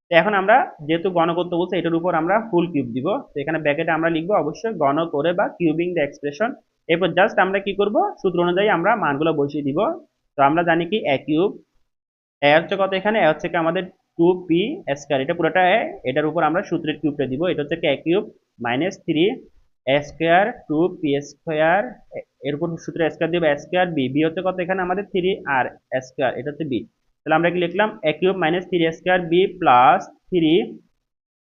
তো এখন আমরা যেহেতু গণ করতে বলছে এটার উপর আমরা ফুল কিউব দিব, তো এখানে ব্র্যাকেটে আমরা লিখবো অবশ্যই গণ করে বা কিউবিং দ্য এক্সপ্রেশন। এরপর জাস্ট আমরা কি করব, সূত্র অনুযায়ী আমরা মানগুলো বসিয়ে দিব। তো আমরা জানি কি এ কিউব, এ হচ্ছে কত এখানে এ হচ্ছে কি আমাদের 2 পি স্কয়ার, এটা পুরোটা এ, এটার উপর আমরা সূত্রের কিউবটা দিব, এটা হচ্ছে কি a cube minus 3 a square 2 P square, এর উপর সূত্রের স্কয়ার দিব স্কয়ার বি, বি হচ্ছে কত এখানে আমাদের 3 আর স্কয়ার, এটা হচ্ছে বি। তাহলে আমরা কি লিখলাম a cube minus 3 square b plus 3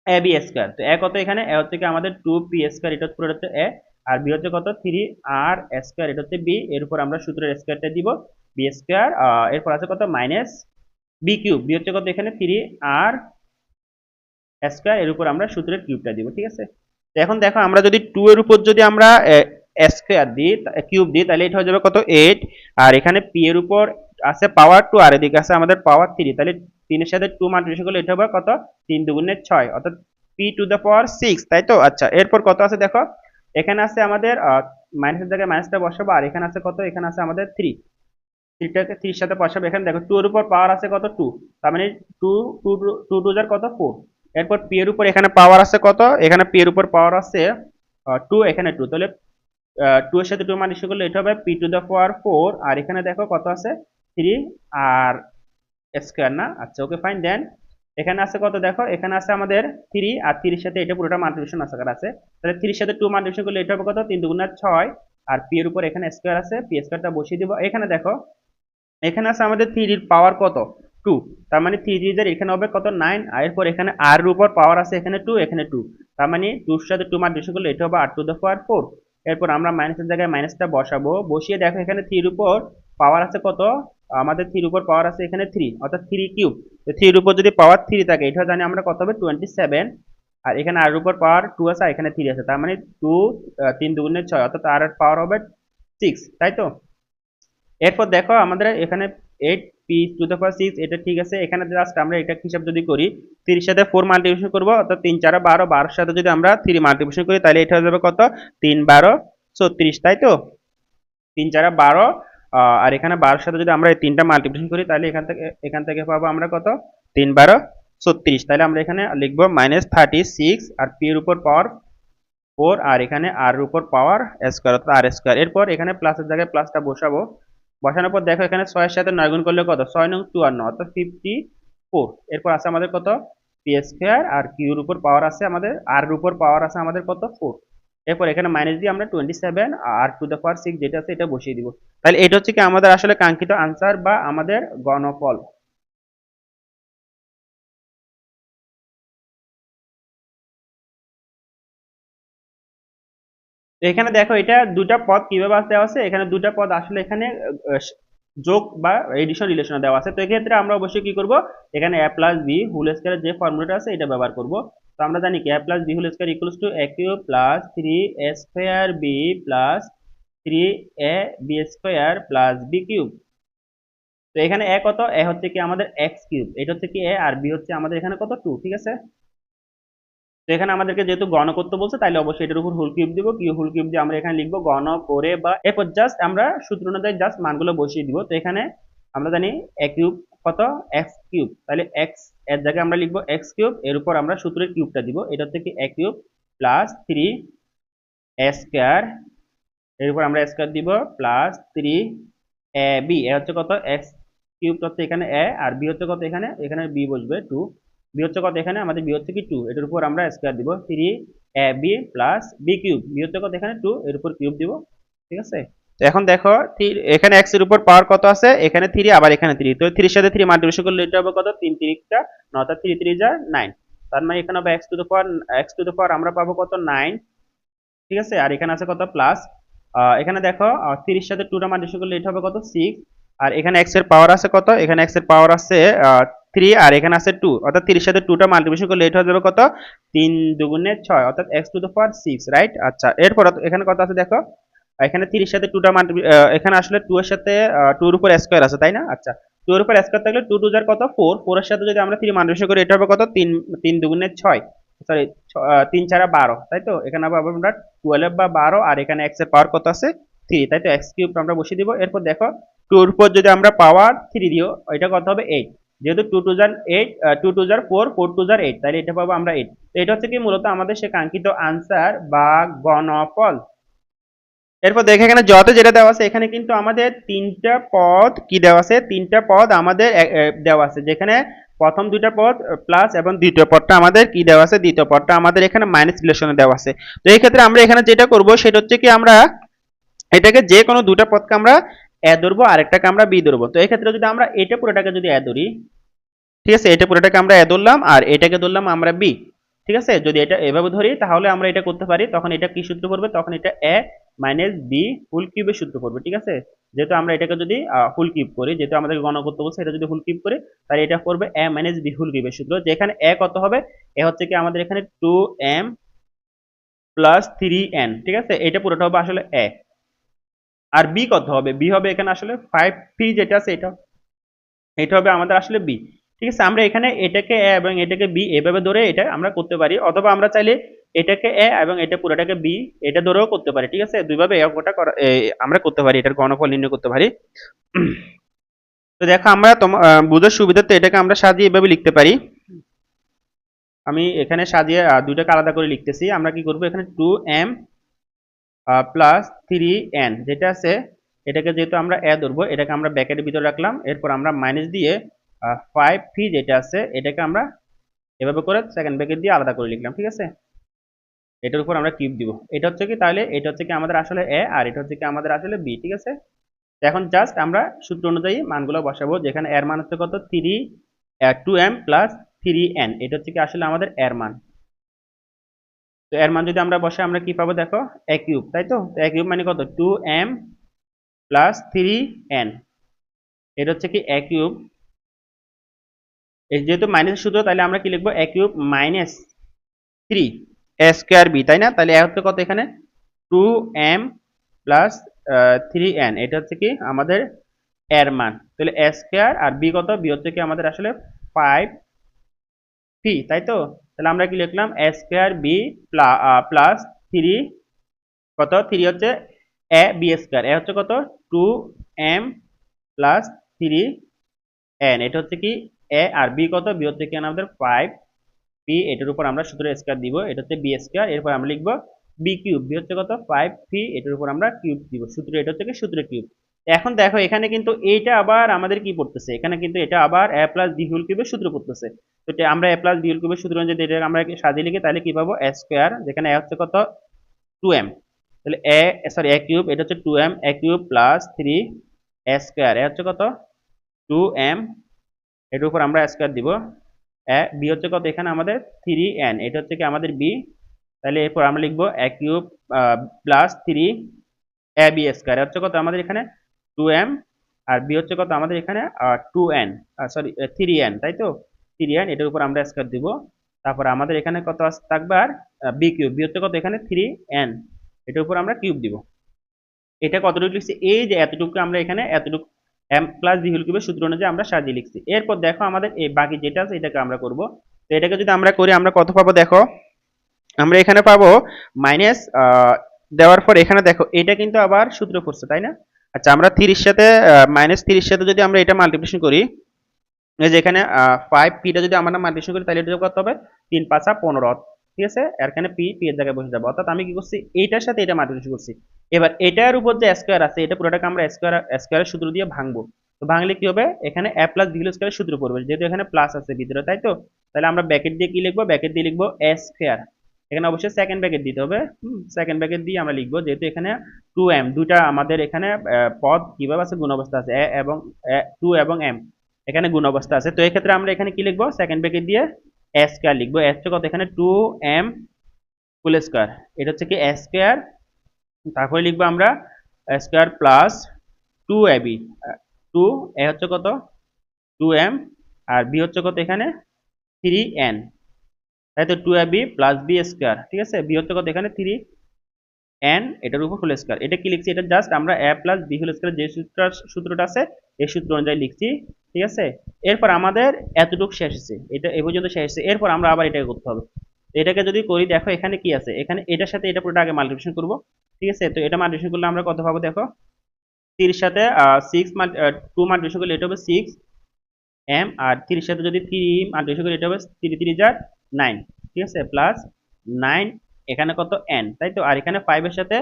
a b square. তো এ কত এখানে এ হচ্ছে কি আমাদের 2 পি স্কয়ার, এটা পুরো হচ্ছে এ, আর বি হচ্ছে কত 3 আর স্কয়ার, এটা হচ্ছে বি, এর উপর আমরা সূত্রের স্কয়ারটা দিব বি স্কয়ার, এরপর আছে কত মাইনাস বি কিউব, বি হচ্ছে কত এখানে 3 আর স্কয়ার, এর উপর আমরা সূত্রের কিউবটা দিব, ঠিক আছে। তো এখন দেখো আমরা যদি 2 এর উপর যদি আমরা স্কয়ার দিই কিউব দিই তাহলে এটা হয়ে যাবে কত 8, আর এখানে পি এর উপর আছে পাওয়ার 2 আর এদিকে আছে আমাদের পাওয়ার 3, তাহলে 3 এর সাথে 2 মাল্টিপ্লিকেশন করলে এটা হবে কত 3 দুগুণে 6, অর্থাৎ পি টু দ্য পাওয়ার 6, তাই তো। আচ্ছা এরপর কত আছে দেখো, এখানে আছে আমাদের মাইনাসের জায়গায় মাইনাসটা বসাবো, আর এখানে আছে কত এখানে আছে আমাদের 3, থ্রিটাকে 3 সাথে বসাবো, এখানে দেখো 2 এর উপর পাওয়ার আছে কত 2, তার মানে 2 2 2 2 যার কত 4। এরপর পি এর উপর এখানে পাওয়ার আছে কত, এখানে পি এর উপর পাওয়ার আছে 2, এখানে 2, তাহলে 2 এর সাথে 2 মাল্টিপ্লিকেশন করলে এটা হবে পি টু দ্য পাওয়ার 4, আর এখানে দেখো কত আছে 3 আর স্কয়ার না। আচ্ছা ওকে ফাইন, দেন এখানে আছে কত দেখো, এখানে আছে আমাদের 3, আর 3 এর সাথে এটা পুরোটা মাল্টিপ্লিকেশন আছে, তাহলে 3 এর সাথে 2 মাল্টিপ্লিকেশন করলে এটা হবে কত 3 দুগুণে 6, আর পি এর উপর এখানে স্কয়ার আছে, পি স্কয়ারটা বসিয়ে দিব। এখানে দেখো এখানে আছে আমাদের 3 এর পাওয়ার কত 2, তার মানে 3 এর এখানে হবে কত 9, আর এরপর এখানে আর এর উপর পাওয়ার আছে এখানে 2, এখানে 2, তার মানে 2 এর সাথে 2 মাল্টিপ্লিকেশন করলে এটা হবে আর টু দ্য পাওয়ার 4। এরপর আমরা মাইনাসের জায়গায় মাইনাসটা বসাবো, বসিয়ে দেখো এখানে 3 এর উপর পাওয়ার আছে কত, আমাদের 3 এর উপর পাওয়ার আছে এখানে 3, অর্থাৎ 3 কিউব। তো 3 এর উপর যদি পাওয়ার 3 থাকে এটা জানি আমরা কত হবে 27, আর এখানে আর এর উপর পাওয়ার 2 আছে আর এখানে 3 আছে, তার মানে 2 3 দুগুণে 6, অর্থাৎ আর এর পাওয়ার হবে 6, তাই তো। এরপর দেখো আমাদের এখানে 8 পি টু দ্য পাওয়ার 6, এটা ঠিক আছে। এখানে জাস্ট আমরা এটা হিসাব যদি করি 3 সাথে 4 মাল্টিপ্লিকেশন করব, অর্থাৎ 3 4 12, 12 সাথে যদি আমরা 3 মাল্টিপ্লিকেশন করি তাহলে এটা হয়ে যাবে কত 3 12 36, তাই তো। 3 4 12, আর এখানে 12 সাথে যদি আমরা এই তিনটা মাল্টিপ্লিকেশন করি তাহলে এখান থেকে পাবো আমরা কত 3 12 36, তাহলে আমরা এখানে লিখবো -36, আর পি এর উপর পাওয়ার 4, আর এখানে আর এর উপর পাওয়ার স্কয়ার, অর্থাৎ আর স্কয়ার। এরপর এখানে প্লাসের জায়গায় প্লাসটা বসাবো, বসানোর পর দেখো এখানে 6 এর সাথে 9 গুণ করলে কত 6 নং 54, অর্থাৎ 54। এরপর আছে আমাদের কত পি স্কয়ার, আর কিউ এর উপর পাওয়ার আছে আমাদের আর এর উপর পাওয়ার আছে আমাদের কত 4। এরপর এখানে মাইনাস দিয়ে আমরা 27 আর টু দ্য পাওয়ার 6 যেটা আছে এটা বসিয়ে দিব। তাহলে এটা হচ্ছে কি আমাদের আসলে কাঙ্ক্ষিত আনসার বা আমাদের গণফল। তো এখানে দেখো এটা দুটা পদ কিভাবে দেওয়া আছে, এখানে দুটা পদ আসলে এখানে যোগ বা এডিশন রিলেশনে দেওয়া আছে। তো এক্ষেত্রে আমরা অবশ্যই কি করব, এখানে a প্লাস বি হোল স্কয়ারের যে ফর্মুলাটা আছে এটা ব্যবহার করব। তো আমরা জানি কি a plus b whole square equals to a cube plus 3a square b plus 3a b square plus b cube. তো এখানে a কত, a হচ্ছে কি আমাদের x কিউব, এটা হচ্ছে কি a, আর b হচ্ছে আমাদের এখানে কত 2, ঠিক আছে। তো এখানে আমাদেরকে যেহেতু গণ করতে বলছে তাহলে অবশ্যই এটার উপর হোল কিউব দিব, কি হোল কিউব দিয়ে আমরা এখানে লিখবো গণ করে, বা এরপর জাস্ট আমরা সূত্র অনুযায়ী জাস্ট মানগুলো বসিয়ে দিব। তো এখানে আমরা জানি a কিউব কত x কিউব, তাহলে x এর জায়গায় আমরা লিখবো x কিউব, এর উপর আমরা সূত্রের কিউবটা দিব, এটা হচ্ছে কি a cube plus 3a square, এর উপর আমরা স্কয়ার দিব প্লাস 3ab, এ হচ্ছে কত x কিউব হচ্ছে এখানে a, আর b হচ্ছে কত এখানে, এখানে b বসবে 2, বি হচ্ছে কত এখানে আমাদের, বি হচ্ছে কি 2, এটার উপর আমরা স্কয়ার দিব 3ab plus b cube, b হচ্ছে কত এখানে 2, এর উপর কিউব দিব, ঠিক আছে। তো এখন দেখো এখানে x এর উপর পাওয়ার কত আছে, এখানে 3 আবার এখানে 3, তো 3 এর সাথে 3 মাল্টিপ্লিকেশন করলে এটা হবে কত, 3 3 টা 9, অর্থাৎ 3 3 যা 9, তার মানে এখানে হবে x টু দ্য পাওয়ার আমরা পাবো কত 9, ঠিক আছে। আর এখানে আছে কত প্লাস, এখানে দেখো 3 এর সাথে 2 টা মাল্টিপ্লিকেশন করলে এটা হবে কত 6, আর এখানে x এর পাওয়ার আছে কত, এখানে x এর পাওয়ার আছে 3, আর এখানে আছে 2, অর্থাৎ 3 এর সাথে 2 টা মাল্টিপ্লিকেশন করলে এটা হয়ে যাবে কত 3 দুগুণে 6, অর্থাৎ x to the power 6, right. আচ্ছা, এরপর এখানে কত আছে দেখো, এখানে 3 এর সাথে 2 টা এখানে আসলে 2 এর সাথে 2 এর উপর স্কয়ার আছে তাই না। আচ্ছা, 2 এর উপর স্কয়ার থাকলে 2 2 যার কত 4, 4 এর সাথে যদি আমরা 3 মাল্টিপ্লিকেশন করি এটা হবে কত 3 3 দুগুণে 6, সরি 3 4 12, তাই তো। এখানে আবার আমরা 12 বা 12, আর এখানে x এর পাওয়ার কত আছে 3, তাই তো, x কিউব আমরা বসিয়ে দিব। এরপর দেখো 2 এর উপর যদি আমরা পাওয়ার 3 দিও এটা কত হবে 8, যেহেতু 2 2 যার 8, 2 2 যার 4, 4 2 যার 8, তাহলে এটা পাবো আমরা 8। তো এটা হচ্ছে কি মূলত আমাদের সে কাঙ্ক্ষিত আনসার বা গণফল। এরপর দেখে এখানে যত যেটা দেওয়া আছে, এখানে কিন্তু আমাদের তিনটা পদ কি দেওয়া আছে, তিনটা পদ আমাদের দেওয়া আছে, যেখানে প্রথম দুইটা পদ প্লাস এবং দ্বিতীয় পদটা আমাদের কি দেওয়া আছে, দ্বিতীয় পদটা আমাদের এখানে মাইনাস রিলেশনে দেওয়া আছে। তো এই ক্ষেত্রে আমরা এখানে যেটা করব সেটা হচ্ছে কি আমরা এটাকে যে কোনো দুটা পদকে আমরা এ ধরবো, আরেকটাকে আমরা বি ধরবো। তো এই ক্ষেত্রে যদি আমরা এটা পুরোটাকে যদি এ ধরি, ঠিক আছে, এটা পুরোটাকে আমরা এ ধরলাম আর এটাকে ধরলাম আমরা বি, ঠিক আছে। যদি এটা এভাবে ধরি তাহলে আমরা এটা করতে পারি, তখন এটা কি সূত্র পড়বে, তখন এটা এ মাইনাস বি হোল কিউবের সূত্র পড়বে, ঠিক আছে। যেহেতু আমরা এটাকে যদি হোল কিউব করি, যেহেতু আমাদের গণনা করতে বলছে, এটা যদি হোল কিউব করি তাহলে এটা পড়বে এ মাইনাস বি হোল কিউবের সূত্র, যেখানে এ কত হবে, এ হচ্ছে কি আমাদের এখানে 2m প্লাস 3n, ঠিক আছে, এটা পুরোটা হবে আসলে এ। আর বি কত হবে, বি হবে এখানে আসলে 5p, যেটা আছে এটা, এটা হবে আমাদের আসলে বি, ঠিক আছে। আমরা এখানে এটাকে এ এবং এটাকে বি এভাবে ধরে এটা আমরা করতে পারি, অথবা আমরা চাইলে এটাকে এ এবং এটা পুরোটাকে বি এটা ধরেও করতে পারি, ঠিক আছে। দুইভাবে অঙ্কটা আমরা করতে পারি, এটার ঘনফল নির্ণয় করতে পারি। তো দেখো আমরা তোমার বুঝার সুবিধার্থে এটাকে আমরা সাজিয়ে এভাবে লিখতে পারি। আমি এখানে সাজিয়ে দুইটাকে আলাদা করে লিখতেছি। আমরা কি করব, এখানে 2m প্লাস 3n যেটা আছে, এটাকে যেহেতু আমরা এ ধরবো, এটাকে আমরা ব্র্যাকেটের ভিতরে রাখলাম, এরপর আমরা মাইনাস দিয়ে 5p যেটা আছে এটাকে আমরা এভাবে করে সেকেন্ড ব্র্যাকেট দিয়ে আলাদা করে লিখলাম, ঠিক আছে। এটার উপর আমরা কিউব দিব, এটা হচ্ছে কি, তাহলে এটা হচ্ছে কি আমাদের আসলে এ, আর এটা হচ্ছে কি আমাদের আসলে বি, ঠিক আছে। এখন জাস্ট আমরা সূত্র অনুযায়ী মানগুলো বসাবো, যেখানে এর মান হচ্ছে কত 2m প্লাস 3n, এটা হচ্ছে কি আসলে আমাদের এর মান। তো এর মান যদি আমরা বসাই আমরা কি পাবো দেখো, a কিউব, তাই তো। a কিউব মানে কত 2m প্লাস 3n, এটা হচ্ছে কি a কিউব, এই যেহেতু মাইনাস সূত্র তাহলে আমরা কি লিখবো, a cube minus 3 a square b, তাই না। তাহলে a হচ্ছে কত এখানে 2m প্লাস 3n, এটা হচ্ছে কি আমাদের এর মান। তাহলে a স্কয়ার আর b কত, b হচ্ছে কি আমাদের আসলে 5p, তাই তো। তাহলে আমরা কি লিখলাম, a স্কয়ার b প্লাস 3 কত, 3 হচ্ছে a b স্কয়ার, a হচ্ছে কত 2m প্লাস 3n, এটা হচ্ছে কি a, আর b কত, b হচ্ছে কি আমাদের 5p, এটার উপর আমরা সূত্র স্কয়ার দিব, এটা হচ্ছে b স্কয়ার, এরপর আমরা লিখবো b কিউব, b হচ্ছে কত 5p, এটার উপর আমরা কিউব দিব, সূত্র এটা হচ্ছে কি সূত্রের কিউব। এখন দেখো এখানে কিন্তু এইটা আবার আমাদের কি পড়তেছে, এখানে কিন্তু এটা আবার a প্লাস b হোল কিউবের সূত্র পড়তেছে। তো এটা আমরা a প্লাস b হোল কিউবের সূত্র অনুযায়ী এটা আমরা সাজিয়ে লিখি, তাহলে কি পাবো a স্কয়ার, যেখানে a হচ্ছে কত 2m, তাহলে a কিউব, এটা হচ্ছে 2m a cube plus 3 a square, a হচ্ছে কত 2m, এটার উপর আমরা স্কয়ার দিব, বি হচ্ছে কত এখানে আমাদের 3n, এটা হচ্ছে কি আমাদের বি, তাহলে এরপর আমরা লিখবো a cube plus 3ab square হচ্ছে কত আমাদের এখানে 2m, আর b হচ্ছে কত আমাদের এখানে 2n, সরি 3n, তাই তো 3n, এটার উপর আমরা স্কয়ার দিব। তারপর আমাদের এখানে কত থাকবে আর b কিউব, b হচ্ছে কত এখানে 3n, এটার উপর আমরা কিউব দিব। এটা কতটুকু লিখছি, এই যে এতটুকু আমরা এখানে এতটুকু m প্লাস b হোল কিউবের সূত্র অনুযায়ী আমরা সাজিয়ে লিখছি। এরপর দেখো আমাদের এই বাকি যেটা আছে এটাকে আমরা করব। তো এটাকে যদি আমরা করি আমরা কত পাবো দেখো, আমরা এখানে পাবো মাইনাস দেওয়ার পর এখানে দেখো এটা কিন্তু আবার সূত্র পড়ছে তাই না। আচ্ছা আমরা 30 সাথে -30 সাথে যদি আমরা এটা মাল্টিপ্লিকেশন করি, এই যে এখানে 5 পিটা যদি আমরা মাল্টিপ্লিকেশন করি তাহলে এটা কত হবে 3 5 15, ঠিক আছে। আর এখানে পি এর জায়গায় বসে যাবে, অর্থাৎ আমি কি করছি এইটার সাথে এটা মাল্টিপ্লিকেশন করছি। এবার এটার উপর যে স্কয়ার আছে এটা পুরোটাকে আমরা স্কয়ারের সূত্র দিয়ে ভাঙবো। তো ভাঙলে কি হবে, এখানে a প্লাস বি হোল স্কয়ারের সূত্র পড়বে, যেহেতু এখানে প্লাস আছে ভিতরে তাই তো। তাহলে আমরা ব্র্যাকেট দিয়ে কি লিখবো, ব্র্যাকেট দিয়ে লিখবো a স্কয়ার, এখানে অবশ্যই সেকেন্ড ব্র্যাকেট দিতে হবে। সেকেন্ড ব্র্যাকেট দিয়ে আমরা লিখবো, যেহেতু এখানে 2m দুটা আমাদের এখানে পদ কিভাবে আছে, গুণ অবস্থা আছে, a এবং 2 এবং m এখানে গুণ অবস্থা আছে। তো এই ক্ষেত্রে আমরা এখানে কি লিখবো, সেকেন্ড ব্র্যাকেট দিয়ে a স্কয়ার লিখবো। a হচ্ছে কত এখানে 2m হোল স্কয়ার, এটা হচ্ছে কি a স্কয়ার, তারপরে লিখবো আমরা a square plus 2ab, 2 a হচ্ছে কত 2m, আর b হচ্ছে কত এখানে 3n, তাই তো 2ab প্লাস b স্কয়ার, ঠিক আছে। b হচ্ছে কত এখানে 3n, এটার উপর হোল স্কয়ার। এটা কি লিখছি, এটা জাস্ট আমরা a plus b whole square যে সূত্রটা আছে এই সূত্র অনুযায়ী লিখছি, ঠিক আছে। এরপর আমাদের এতটুকু শেষ হচ্ছে, এটা এই পর্যন্ত শেষ হচ্ছে। এরপর আমরা আবার এটাকে করতে হবে। এটাকে যদি করি দেখো এখানে কি আছে, এখানে এটার সাথে এটা পুরোটা আগে মাল্টিপ্লিকেশন করব, ঠিক আছে। তো এটা মাল্টিপ্লিকেশন করলে আমরা কত পাবো দেখো, 3 সাথে 2 মাল্টিপ্লিকেশন করলে এটা হবে 6m, আর 3 সাথে যদি 3 মাল্টিপ্লিকেশন করি এটা হবে 3 3 যা 9, ঠিক আছে, প্লাস 9 এখানে কত n, তাই তো। আর এখানে 5 এর সাথে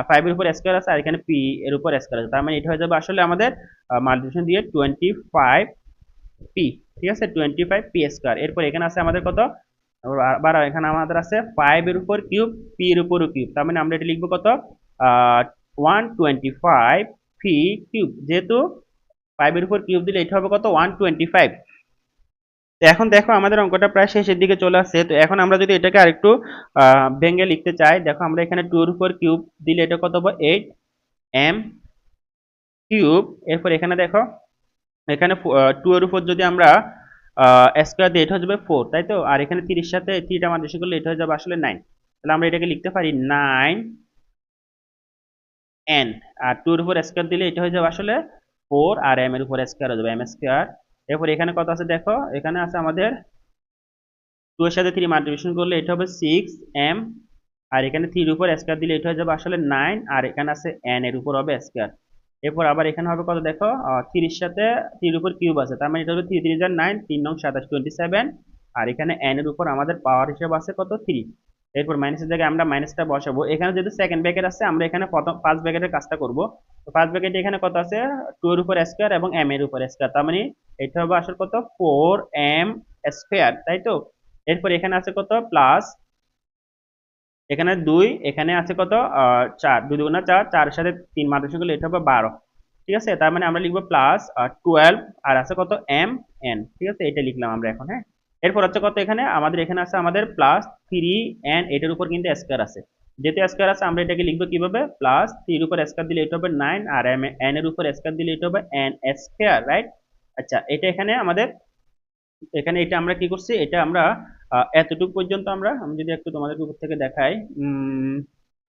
5 এর উপর স্কয়ার আছে, আর এখানে p এর উপর স্কয়ার আছে, তার মানে এটা হয়ে যাবে আসলে আমাদের মাল্টিপ্লিকেশন দিয়ে 25p, ঠিক আছে, 25p স্কয়ার। এরপর এখানে আছে আমাদের কত, আবার এখানে আমাদের আছে 5 এর উপর কিউব, p এর উপরও কিউব, তার মানে আমরা এটা লিখবো কত 125p কিউব, যেহেতু 5 এর উপর কিউব দিলে এটা হবে কত 125। তো এখন দেখো আমাদের অঙ্কটা প্রায় শেষের দিকে চলে আসছে। তো এখন আমরা যদি এটাকে আরেকটু ভেঙে লিখতে চাই, দেখো আমরা এখানে 2 এর উপর কিউব দিলে এটা কত হবে 8m কিউব। এরপর এখানে দেখো এখানে 2 এর উপর যদি আমরা স্কয়ার দিই এটা হয়ে যাবে 4, তাই তো। আর এখানে 30 সাথে 3টা মাল্টিপ্লিকেশন করলে এটা হয়ে যাবে আসলে 9, তাহলে আমরা এটাকে লিখতে পারি 9n, আর 2 এর উপর স্কয়ার দিলে এটা হয়ে যাবে আসলে 4, আর m এর উপর স্কয়ার হয়ে যাবে m স্কয়ার। এরপর এখানে কত আছে দেখো, এখানে আছে আমাদের 2 এর সাথে 3 মাল্টিপ্লিকেশন করলে এটা হবে 6m, আর এখানে 3 এর উপর স্কয়ার দিলে এটা হয়ে যাবে আসলে 9, আর এখানে আছে n এর উপর হবে স্কয়ার। এরপর আবার এখানে হবে কত দেখো, 30 সাথে 3 এর উপর কিউব আছে, তার মানে এটা হবে 3 3 যা 9, 3 9 27 27, আর এখানে n এর উপর আমাদের পাওয়ার হিসেবে আছে কত 3। এরপর মাইনাসের জায়গায় আমরা মাইনাসটা বসাবো। এখানে যেহেতু সেকেন্ড ব্র্যাকেট আছে আমরা এখানে প্রথম ফার্স্ট ব্র্যাকেটের কাজটা করব। তো ফার্স্ট ব্র্যাকেটে এখানে কত আছে 2 এর উপর স্কয়ার এবং m এর উপর স্কয়ার, তার মানে এটা হবে আসলে কত 4m স্কয়ার, তাই তো। এরপর এখানে আছে কত প্লাস, এখানে 2, এখানে আছে কত 4, 2 দুগুণা 4, 4 এর সাথে 3 মাল্টিপ্লিকেশন করলে এটা হবে 12, ঠিক আছে। তার মানে আমরা লিখবো প্লাস 12, আর আছে কত m n, ঠিক আছে, এটা লিখলাম আমরা এখন। হ্যাঁ, এরপর হচ্ছে কত এখানে আমাদের এখানে আছে আমাদের প্লাস 3n, এটার উপর কিন্তু স্কয়ার আছে, যেহেতু স্কয়ার আছে আমরা এটাকে লিখবো কিভাবে, প্লাস 3 এর উপর স্কয়ার দিলে এটা হবে 9, আর n এর উপর স্কয়ার দিলে এটা হবে n স্কয়ার, রাইট। আচ্ছা এটা এখানে আমাদের, এখানে এটা আমরা কি করছি, এটা আমরা এতটুকু পর্যন্ত আমরা, আমি যদি একটু তোমাদের উপর থেকে দেখাই,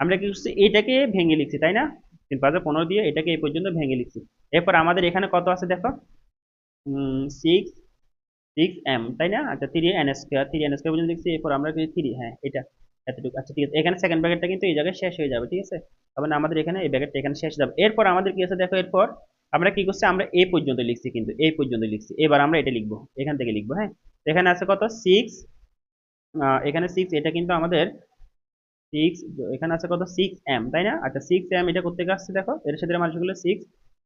আমরা কি করছি এটাকে ভেঙে লিখছি তাই না, 3 5 15 দিয়ে এটাকে এই পর্যন্ত ভেঙে লিখছি। এরপর আমাদের এখানে কত আছে দেখো 6m, তাই না। আচ্ছা 3n স্কয়ার, 3n স্কয়ার পর্যন্ত লিখছি। এরপর আমরা কি 3, হ্যাঁ এটা এতটুকু। আচ্ছা ঠিক আছে, এখানে সেকেন্ড ব্র্যাকেটটা কিন্তু এই জায়গায় শেষ হয়ে যাবে, ঠিক আছে, তার মানে আমাদের এখানে এই ব্র্যাকেটটা এখানে শেষ হয়ে যাবে। এরপর আমাদের কি আছে দেখো, এরপর আমরা কি করছি, আমরা এই পর্যন্ত লিখছি, কিন্তু এই পর্যন্ত লিখছি। এবার আমরা এটা লিখবো, এখান থেকে লিখবো। হ্যাঁ, এখানে আছে কত 6, এখানে 6, এটা কিন্তু আমাদের 6, এখানে আছে কত 6m, তাই না। আচ্ছা 6m এটা করতে আসছে দেখো, এর সাথে মাল্টিপ্লাই করলে 6,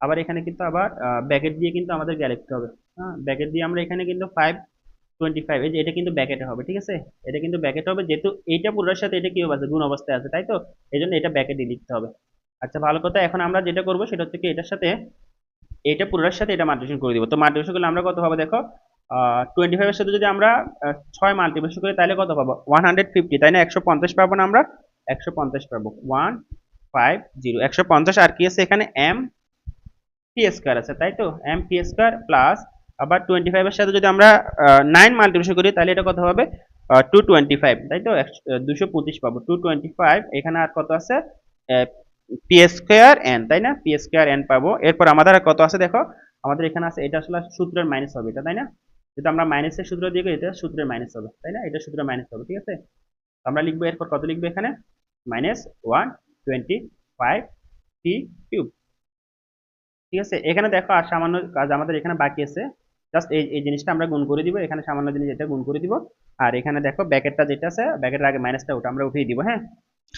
আবার এখানে কিন্তু আবার ব্র্যাকেট দিয়ে কিন্তু আমাদের লিখতে হবে। হ্যাঁ, ব্র্যাকেট দিয়ে আমরা এখানে কিন্তু 525, এই যে এটা কিন্তু ব্র্যাকেটে হবে, ঠিক আছে, এটা কিন্তু ব্র্যাকেট হবে, যেহেতু এইটা পুরোর সাথে এটা কি আছে গুণ অবস্থায় আছে, তাই তো, এই জন্য এটা ব্র্যাকেটে লিখতে হবে। আচ্ছা ভালো কথা, এখন আমরা যেটা করবো সেটা হচ্ছে কি এটার সাথে, এটা পুরোটার সাথে এটা মাল্টিপ্লিকেশন করে দিব। তো মাল্টিপ্লিকেশন করলে আমরা কত হবে দেখো, 25 এর সাথে যদি আমরা 6 মাল্টিপ্লিকেশন করি তাহলে কত পাবো? 150, তাই না? 150 পাবো না আমরা? 150 পাবো, 150, 150। আর কি আছে এখানে? এম পি স্কয়ার আছে, তাই তো? এম পি স্কয়ার প্লাস আবার 25 এর সাথে যদি আমরা 9 মাল্টিপ্লিকেশন করি তাহলে এটা কত হবে? 225, তাই তো? 225 পাবো, 225। এখানে আর কত আছে? পি স্কয়ার এন, তাই না? পি স্কয়ার এন পাবো। এরপর আমাদের আর কত আছে দেখো, আমাদের এখানে আছে, এটা আসলে সূত্রের মাইনাস হবে এটা, তাই না? যেটা আমরা মাইনাসের সূত্র দিয়ে করি, এটা সূত্রের মাইনাস হবে, তাই না? এটা সূত্রের মাইনাস হবে, ঠিক আছে? আমরা লিখবো এরপর কত লিখবো এখানে? -125 পি কিউব। ঠিক আছে, এখানে দেখো আর সামান্য কাজ আমাদের এখানে বাকি আছে। জাস্ট এই এই জিনিসটা আমরা গুণ করে দিব, এখানে সামান্য জিনিস এটা গুণ করে দিব। আর এখানে দেখো ব্র্যাকেটটা যেটা আছে, ব্র্যাকেটের আগে মাইনাসটা, ওটা আমরা উঠিয়ে দিব, হ্যাঁ?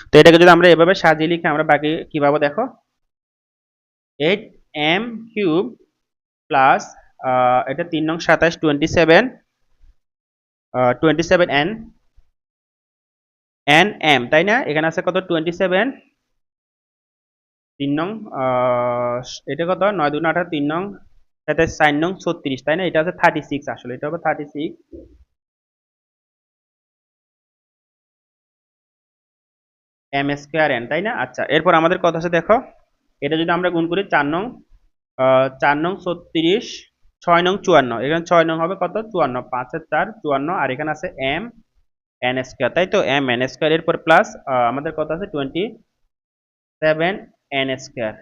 তো এটাকে যদি আমরা এভাবে সাজিয়ে লিখে আমরা বাকি কি পাবো দেখো, 8m কিউব প্লাস এটা 3 নং 27, 27, 27 n m, তাই না? এখানে আছে কত? 27, 3 নং এটা কত? 9 2 18, 3 নং 27, 4 নং 36, তাই না? এটা আছে 36, আসলে এটা হবে 36 এম স্কোয়ার এন, তাই না? আচ্ছা, এরপর আমাদের কত আছে দেখো, এটা যদি আমরা গুণ করি 4 নং 4 নং 36, 6 নং 54, এখানে 6 নং হবে কত? 54, 5 এর 4 54। আর এখানে আছে এম এন স্কোয়ার, তাই তো? এম এন স্কোয়ার, এরপর প্লাস আমাদের কত আছে? 27 এন স্কোয়ার,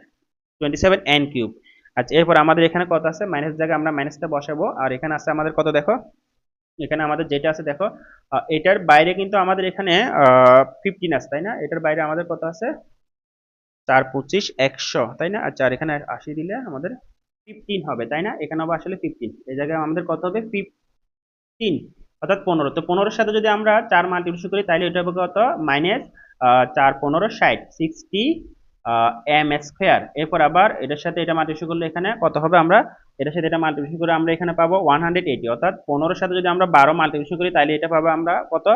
27 এন কিউব। আচ্ছা, এরপর আমাদের এখানে কত আছে? মাইনাস জায়গায় আমরা মাইনাসটা বসাবো। আর এখানে আছে আমাদের কত দেখো, এখানে আমাদের যেটা আছে দেখো, এটার বাইরে কিন্তু আমাদের এখানে 15 আছে, তাই না? এটার বাইরে আমাদের কত আছে? 4 25 100, তাই না? আচ্ছা, আর এখানে 80 দিলে আমাদের 15 হবে, তাই না? এখানে হবে আসলে 15, এই জায়গায় আমাদের কত হবে? 15, অর্থাৎ 15। তো 15 সাথে যদি আমরা 4 মাল্টিপ্লিকেশন করি তাহলে এটা হবে কত? Minus 4 15 60, 60 m square. এরপর আবার এটার সাথে এটা মাল্টিপ্লিকেশন করলে এখানে কত হবে? আমরা এটার সাথে এটা মাল্টিপ্লিকেশন করে আমরা এখানে পাবো 180, অর্থাৎ 15 সাথে যদি আমরা 12 মাল্টিপ্লিকেশন করি তাহলে এটা পাবো আমরা কত?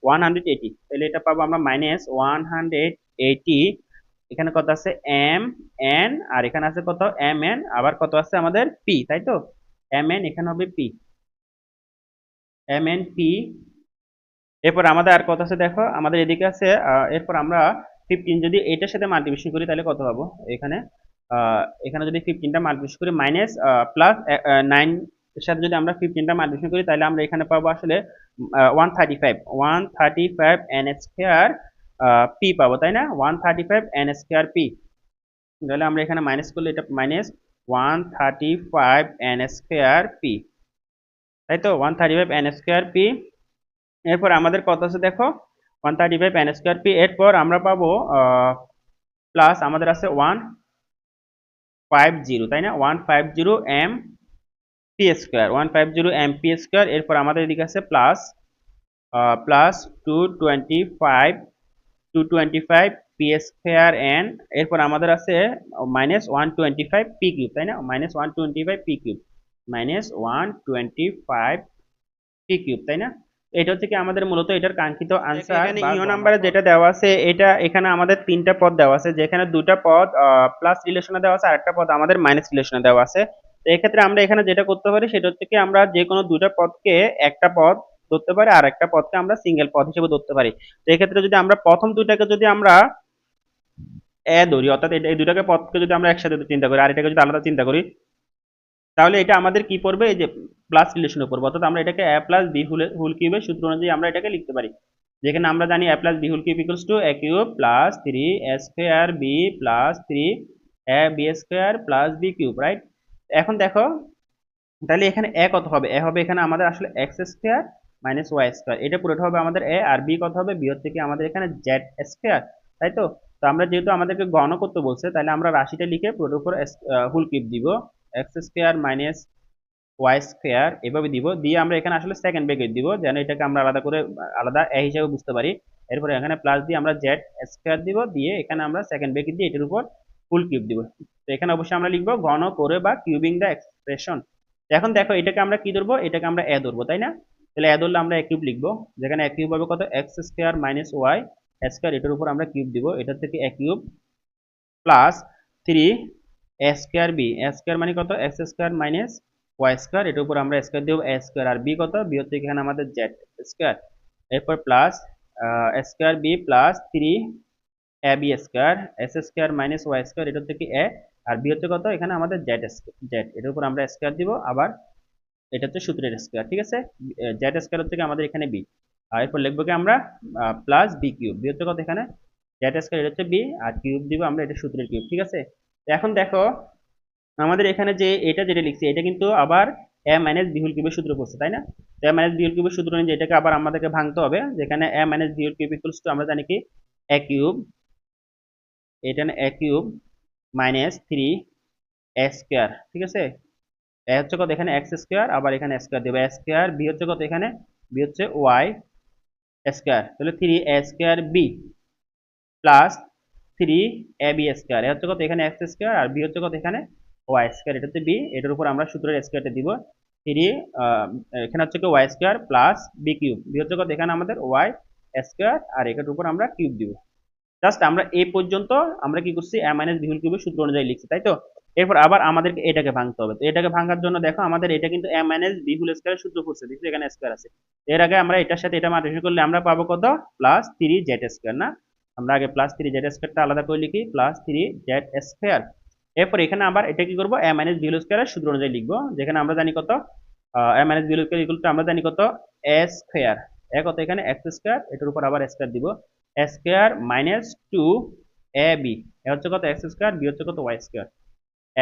180, তাহলে এটা পাবো আমরা মাইনাস 180। এখানে কত আছে? এম এন, আর এখানে আছে কত? এম এন, আবার কত আছে আমাদের? পি, তাই তো? এম এন এখানে হবে পি, এম এন পি। এরপর আমাদের আর কত আছে দেখো, আমাদের এদিকে আছে এরপর আমরা 15 যদি এটার সাথে মাল্টিপ্লিকেশন করি তাহলে কত পাবো এখানে? এখানে যদি 15টা মাল্টিপ্লিকেশন করি মাইনাস প্লাস 9 এর সাথে যদি আমরা 15টা মাল্টিপ্লিকেশন করি তাহলে আমরা এখানে পাবো আসলে 135 এন স্কয়ার পি পাবো, তাই না? 135 এন স্কয়ার পি। তাহলে আমরা এখানে মাইনাস করলে এটা মাইনাস 135 এন স্কয়ার পি, তাই তো? 135 এন স্কয়ার পি। এরপর আমাদের কত আছে দেখো, 135 এন স্কয়ার পি। এরপর আমরা পাবো প্লাস আমাদের আছে 150, তাই না? 150 m p square, 150 m p square. এরপর আমাদের এদিকে আছে plus plus 225, 225 p square n. এরপর আমাদের আছে মাইনাস 125 পি কিউব, তাই না? Minus 125 p cube, minus 125 p cube, তাই না? এটা হচ্ছে কি আমাদের মূলত এটার কাঙ্ক্ষিত আনসার। এখানে ইও নাম্বারে যেটা দেওয়া আছে এটা এখানে আমাদের তিনটা পদ দেওয়া আছে, যেখানে দুটা পদ প্লাস রিলেশনে দেওয়া আছে, আরেকটা পদ আমাদের মাইনাস রিলেশনে দেওয়া আছে। তো এক্ষেত্রে আমরা এখানে যেটা করতে পারি সেটা হচ্ছে কি আমরা যে কোনো দুটা পদকে একটা পদ ধরতে পারি আর একটা পদকে আমরা সিঙ্গেল পদ হিসেবে ধরতে পারি। তো এক্ষেত্রে যদি আমরা প্রথম দুইটাকে যদি আমরা এ ধরি, অর্থাৎ এই দুটাকে পদকে যদি আমরা একসাথে চিন্তা করি আর এটাকে যদি আলাদা চিন্তা করি তাহলে এটা আমাদের কি পড়বে? এই যে প্লাস রিলেশনে পড়বে, অর্থাৎ আমরা এটাকে a প্লাস বি হোল কিউবের সূত্র অনুযায়ী আমরা এটাকে লিখতে পারি, যেখানে আমরা জানি a plus b whole cube equals to a cube plus 3 a square b plus 3 a b square plus b cube, right? এখন দেখো তাহলে এখানে a কত হবে? a হবে এখানে আমাদের আসলে x square minus y square, এটা পুরোটা হবে আমাদের a। আর b কত হবে? b হচ্ছে কি আমাদের এখানে জেড স্কয়ার, তাই তো? তো আমরা যেহেতু আমাদেরকে গণ করতে বলছে তাহলে আমরা রাশিটা লিখে পুরোটার উপর হোল কিউব দিব, x square minus y square এভাবে দিব, দিয়ে আমরা এখানে আসলে সেকেন্ড ব্র্যাকেট দিব যেন এটাকে আমরা আলাদা করে আলাদা এ হিসেবে বুঝতে পারি। এরপরে এখানে প্লাস দিয়ে আমরা জেড স্কয়ার দিব, দিয়ে এখানে আমরা সেকেন্ড ব্র্যাকেট দিয়ে এটার উপর ফুল কিউব দিব। তো এখানে অবশ্যই আমরা লিখবো ঘন করে বা কিউবিং দ্য এক্সপ্রেশন। এখন দেখো এটাকে আমরা কি ধরবো? এটাকে আমরা এ ধরবো, তাই না? তাহলে এ ধরলে আমরা এ কিউব লিখবো, যেখানে এ কিউব হবে কত? X square minus y square, এটার উপর আমরা কিউব দিব, এটা থেকে a cube plus 3 a square b, a square মানে কত? X square minus y square, এটার উপর আমরা স্কোয়ার দেবো এ স্কোয়ার, আর বি কত, বি হচ্ছে এখানে আমাদের জেড স্কোয়ার, এরপর plus square b plus 3ab square s square minus y square, এটা হচ্ছে কি এ, আর বি হচ্ছে কত এখানে আমাদের জেড জেড, এটার উপর আমরা স্কোয়ার দিব, আবার এটা হচ্ছে সূত্রের স্কোয়ার, ঠিক আছে। জেড স্কোয়ার হচ্ছে কি আমাদের এখানে বি, আর এরপর লিখবো কি আমরা প্লাস বি কিউব, বি হচ্ছে কত এখানে জেড স্কোয়ার, এটা হচ্ছে বি, আর কিউব দিব আমরা, এটা সূত্রের কিউব, ঠিক আছে। তো এখন দেখো আমাদের এখানে যে এটা যেটা লিখছি এটা কিন্তু আবার এ মাইনাস বি হোল কিউবের সূত্র পড়ছে, তাই না? তো এ মাইনাস বি হোল কিউবের সূত্র অনুযায়ী এটাকে আবার আমাদেরকে ভাঙতে হবে, যেখানে a minus b whole cube equals to আমরা জানি কি এ কিউব, এটা a cube minus 3 a square, ঠিক আছে। এ হচ্ছে কত এখানে এক্স স্কোয়ার, আবার এখানে স্কোয়ার দেবো এ স্কোয়ার, বি হচ্ছে কত এখানে, বি হচ্ছে ওয়াই স্কোয়ার, তাহলে 3 a square b plus 3ab square, a হচ্ছে কত এখানে এক্স স্কোয়ার, আর বি হচ্ছে কত এখানে ওয়াই স্কোয়ার, এটা হচ্ছে বি, এটার উপর আমরা সূত্রের স্কোয়ারটা দিব 3, এখানে হচ্ছে কি y square plus b cube, b হচ্ছে কত এখানে আমাদের ওয়াই স্কোয়ার, আর এটার উপর আমরা কিউব দিব। জাস্ট আমরা এই পর্যন্ত আমরা কি করছি এ মাইনাস বি হোল কিউবের সূত্র অনুযায়ী লিখছি, তাই তো। এরপর আবার আমাদেরকে এটাকে ভাঙতে হবে, তো এটাকে ভাঙার জন্য দেখো আমাদের এটা কিন্তু এ মাইনাস বি হোল স্কোয়ারের সূত্র পড়ছে, দেখছি এখানে স্কোয়ার আছে, এর আগে আমরা এটার সাথে এটা মাল্টিপ্লিকেশন করলে আমরা পাবো কত প্লাস 3z স্কোয়ার, না আমরা আগে প্লাস 3z স্কোয়ারটা আলাদা করে লিখি, প্লাস 3z স্কোয়ার। এরপর এখানে আবার এটা কি করবো এ মাইনাস বি হোল স্কোয়ারের সূত্র অনুযায়ী লিখবো, যেখানে আমরা জানি কত a minus b whole square equal to আমরা জানি কত এ স্কোয়ার, এ কত এখানে এক্স স্কোয়ার, এটার উপর আবার স্কোয়ার দিব, এ স্কোয়ার মাইনাস 2ab, এ হচ্ছে কত এক্স স্কোয়ার, বি হচ্ছে কত Y square,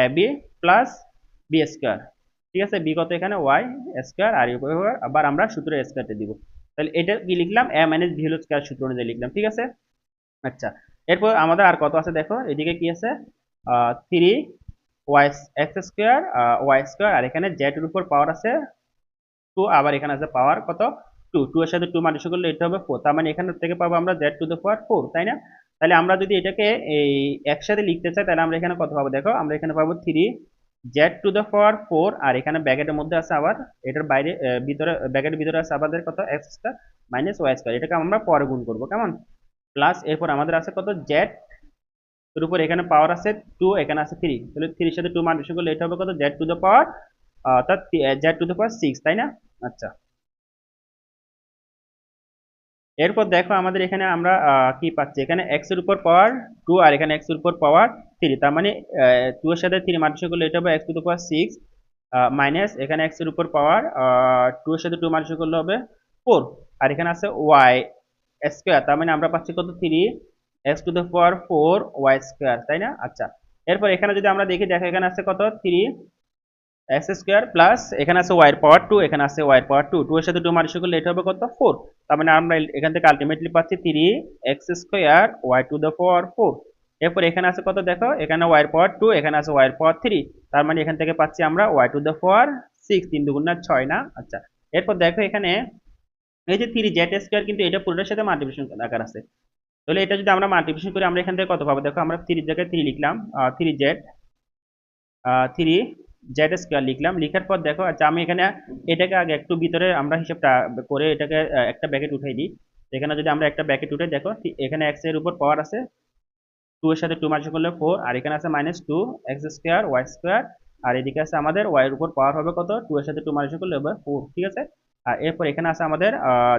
A B plus B square, ঠিক আছে, বি কত এখানে ওয়াই স্কোয়ার, আর আবার আমরা সূত্রের স্কোয়ারটা দিব, তাহলে এটা কি লিখলাম এ মাইনাস বি হোল স্কোয়ার সূত্র অনুযায়ী লিখলাম, ঠিক আছে। আচ্ছা, এরপর আমাদের আর কত আছে দেখো, এদিকে কি আছে 3 y x square y square, আর এখানে জেড এর উপর পাওয়ার আছে 2, আবার এখানে আছে পাওয়ার কত 2, 2 এর সাথে 2 মাল্টিপ্লাই করলে এটা হবে 4, তার মানে এখান থেকে পাবো আমরা জেড টু দ্য পাওয়ার 4, তাই না? তাহলে আমরা যদি এটাকে এই একসাথে লিখতে চাই তাহলে আমরা এখানে কত পাবো দেখো, আমরা এখানে পাবো 3 জেড টু দ্য পাওয়ার 4, আর এখানে ব্র্যাকেটের মধ্যে আছে আবার এটার বাইরে ভিতরে ব্র্যাকেটের ভিতরে আছে আমাদের কত x square minus y square, এটাকে আমরা পরে গুণ করবো কেমন, প্লাস এরপর আমাদের আছে কত জেড এর উপর এখানে পাওয়ার আছে 2, এখানে আছে 3, তাহলে 3 এর সাথে 2 মাল্টিপ্লাই করলে এটা হবে কত জেড টু দ্য পাওয়ার অর্থাৎ জেড টু দ্য পাওয়ার 6, তাই না? আচ্ছা, এরপর দেখো আমাদের এখানে আমরা কি পাচ্ছি, এখানে এক্স এর উপর পাওয়ার 2, আর এখানে এক্স এর উপর পাওয়ার 3, তার মানে 2 এর সাথে 3 মাল্টিপ্লাই করলে এটা হবে x to the power 6 minus এখানে এক্স এর উপর পাওয়ার 2 এর সাথে 2 মাল্টিপ্লাই করলে হবে 4, আর এখানে আছে ওয়াই স্কয়ার, তার মানে আমরা পাচ্ছি কত 3 x to the power 4 y square, তাই না? আচ্ছা, এরপর এখানে যদি আমরা দেখি দেখো এখানে আছে কত 3 এক্স স্কোয়ার প্লাস এখানে আছে ওয়াই এর পাওয়ার 2, এখানে আছে ওয়াই এর পাওয়ার 2, 2 এর সাথে 2 মাল্টিপ্লাই করলে এটা হবে কত 4, তার মানে আমরা এখান থেকে আলটিমেটলি পাচ্ছি 3 x square y to the power 4। এরপর এখানে আছে কত দেখো, এখানে ওয়াই এর পাওয়ার 2, এখানে আছে ওয়াই এর পাওয়ার 3, তার মানে এখান থেকে পাচ্ছি আমরা ওয়াই টু দ্য পাওয়ার 6, 3 দুগুণ 6 না। আচ্ছা, এরপর দেখো এখানে এই যে 3 জেড স্কোয়ার কিন্তু এটা পুরোটার সাথে মাল্টিপ্লিকেশন আকার আছে, তাহলে এটা যদি আমরা মাল্টিপ্লিকেশন করি আমরা এখান থেকে কত পাবো দেখো, আমরা 3 এর জায়গায় 3 লিখলাম, 3 জেড স্কোয়ার লিখলাম, লিখার পর দেখো আচ্ছা আমি এখানে এটাকে আগে একটু ভিতরে আমরা হিসাবটা করে এটাকে একটা ব্র্যাকেট উঠাই দিই, এখানে যদি আমরা একটা ব্র্যাকেট উঠে দেখো এখানে এক্স এর উপর পাওয়ার আছে 2 এর সাথে 2 মাল্টিপ্লাই করলে 4, আর এখানে আছে minus 2 x square y square, আর এদিকে আছে আমাদের ওয়াই এর উপর পাওয়ার হবে কত 2 এর সাথে 2 মাল্টিপ্লাই করলে হবে 4, ঠিক আছে। আর এরপর এখানে আছে আমাদের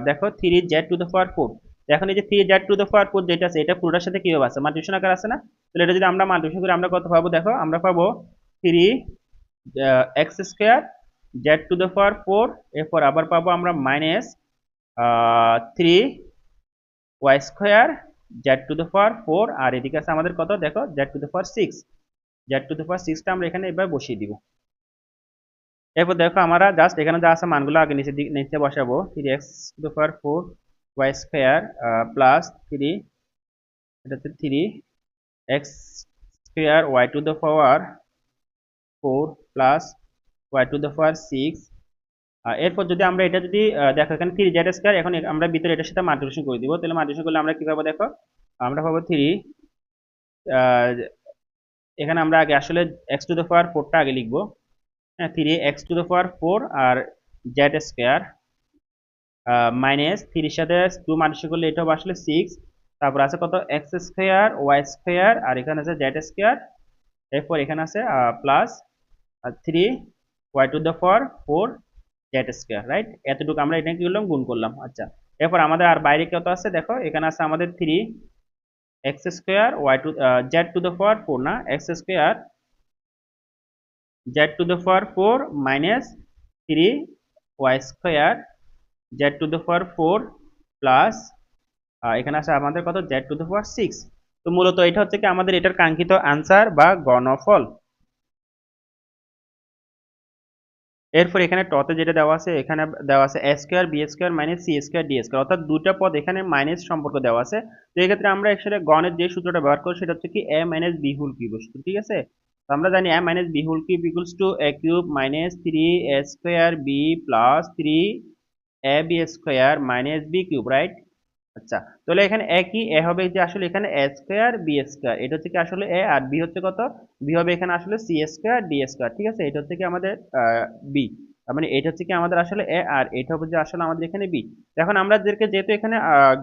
দেখো 3 জেড টু দ্য পাওয়ার 4, এখন এই যে 3 জেড টু দ্য পাওয়ার 4 যেটা আছে এটা পুরোটার সাথে কিভাবে আছে মাল্টিপ্লিকেশন আকার আছে না, তাহলে এটা যদি আমরা মাল্টিপ্লিকেশন করি আমরা কত পাবো দেখো, আমরা পাবো 3 x square z to the power 4, এরপর আবার পাবো আমরা minus 3 y square z to the power 4, আর এদিকে আছে আমাদের কত দেখো z to the power 6, z to the power 6টা আমরা এখানে এবার বসিয়ে দিব। এরপর দেখো আমরা জাস্ট এখানে যা আছে মানগুলো আগে নিচে নিচে বসাবো, 3 x to the power 4 y square plus 3 এটা হচ্ছে 3 x square y to the power 4 plus y to the power 6। এরপর যদি আমরা এটা যদি দেখো এখানে 3 জেড স্কয়ার, এখন আমরা ভিতরে এটার সাথে মাল্টিপ্লিকেশন করে দিব, তাহলে মাল্টিপ্লিকেশন করলে আমরা কি পাবো দেখো, আমরা পাবো 3 এখানে আমরা আগে আসলে এক্স টু দ্য পাওয়ার 4টা আগে লিখবো, হ্যাঁ 3 এক্স টু দ্য পাওয়ার 4 আর জেড স্কয়ার মাইনাস 3 এর সাথে 2 মাল্টিপ্লিকেশন করলে এটা হবে আসলে 6, তারপর আছে কত এক্স স্কয়ার ওয়াই স্কয়ার, আর এখানে আছে জেড স্কয়ার, এরপর এখানে আছে plus 3 y to the power 4 z square, right? এতটুকু আমরা এটা কি করলাম, গুণ করলাম। আচ্ছা, এরপর আমাদের আর বাইরে কত আছে দেখো, এখানে আছে আমাদের 3 x square y two z to the power 4 না, x square z to the power 4 minus 3 y square z to the power 4 plus এখানে আছে আমাদের কত, জেড টু দ্য পাওয়ার 6। তো মূলত এটা হচ্ছে কি আমাদের এটার কাঙ্ক্ষিত আনসার বা ঘনফল। এরপর এখানে টতে যেটা দেওয়া আছে, এখানে দেওয়া আছে a square b square minus c square d square, অর্থাৎ দুটো পদ এখানে মাইনাস সম্পর্ক দেওয়া আছে। তো এই ক্ষেত্রে আমরা একসাথে গণের যে সূত্রটা ব্যবহার করি সেটা হচ্ছে কি a minus b whole cube সূত্র, ঠিক আছে? তো আমরা জানি a minus b whole cube equals to a cube minus 3 a square b plus 3 a b square minus b cube, right? আচ্ছা, তাহলে এখানে একই এ হবে যে আসলে এখানে এ স্কোয়ার বি স্কোয়ার, এটা হচ্ছে কি আসলে এ, আর বি হচ্ছে কত, বি হবে এখানে আসলে সি স্কোয়ার ডি স্কোয়ার, ঠিক আছে? এটা হচ্ছে কি আমাদের বি, তার মানে এটা হচ্ছে কি আমাদের আসলে এ, আর এটা হবে যে আসলে আমাদের এখানে বি। এখন আমরা যেহেতু এখানে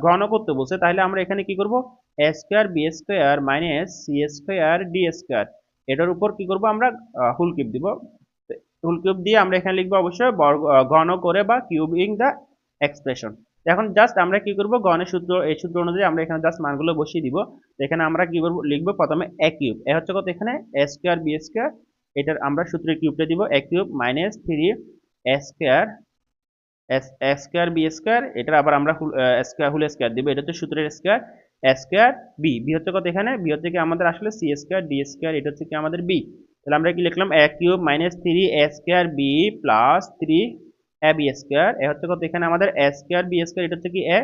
ঘন করতে বলছে, তাহলে আমরা এখানে কি করব, a square b square minus c square d square, এটার উপর কি করব আমরা, হুল কিউব দিব। হুল কিউব দিয়ে আমরা এখানে লিখবো অবশ্যই ঘন করে বা কিউবিং দ্য এক্সপ্রেশন। এখন জাস্ট আমরা কি করব, গণের সূত্র, এই সূত্র অনুযায়ী আমরা এখানে জাস্ট মানগুলো বসিয়ে দিব। এখানে আমরা কি করব, লিখবো প্রথমে এ কিউব, এ হচ্ছে কত এখানে এ স্কোয়ার বি স্কোয়ার, এটার আমরা সূত্রের কিউবটা দিব, এ cube minus 3 a square A square b square, এটার আবার আমরা স্কোয়ার হোল স্কোয়ার দিব, এটা হচ্ছে সূত্রের স্কোয়ার, এ স্কোয়ার বি, বি হচ্ছে কত এখানে, বি হচ্ছে কি আমাদের আসলে সি স্কোয়ার ডি স্কোয়ার, এটা হচ্ছে কি আমাদের বি। তাহলে আমরা কি লিখলাম, a cube minus 3 a square b plus 3 a b square, a হচ্ছে কত এখানে আমাদের এ স্কোয়ার বি স্কোয়ার, এটা হচ্ছে কি এ,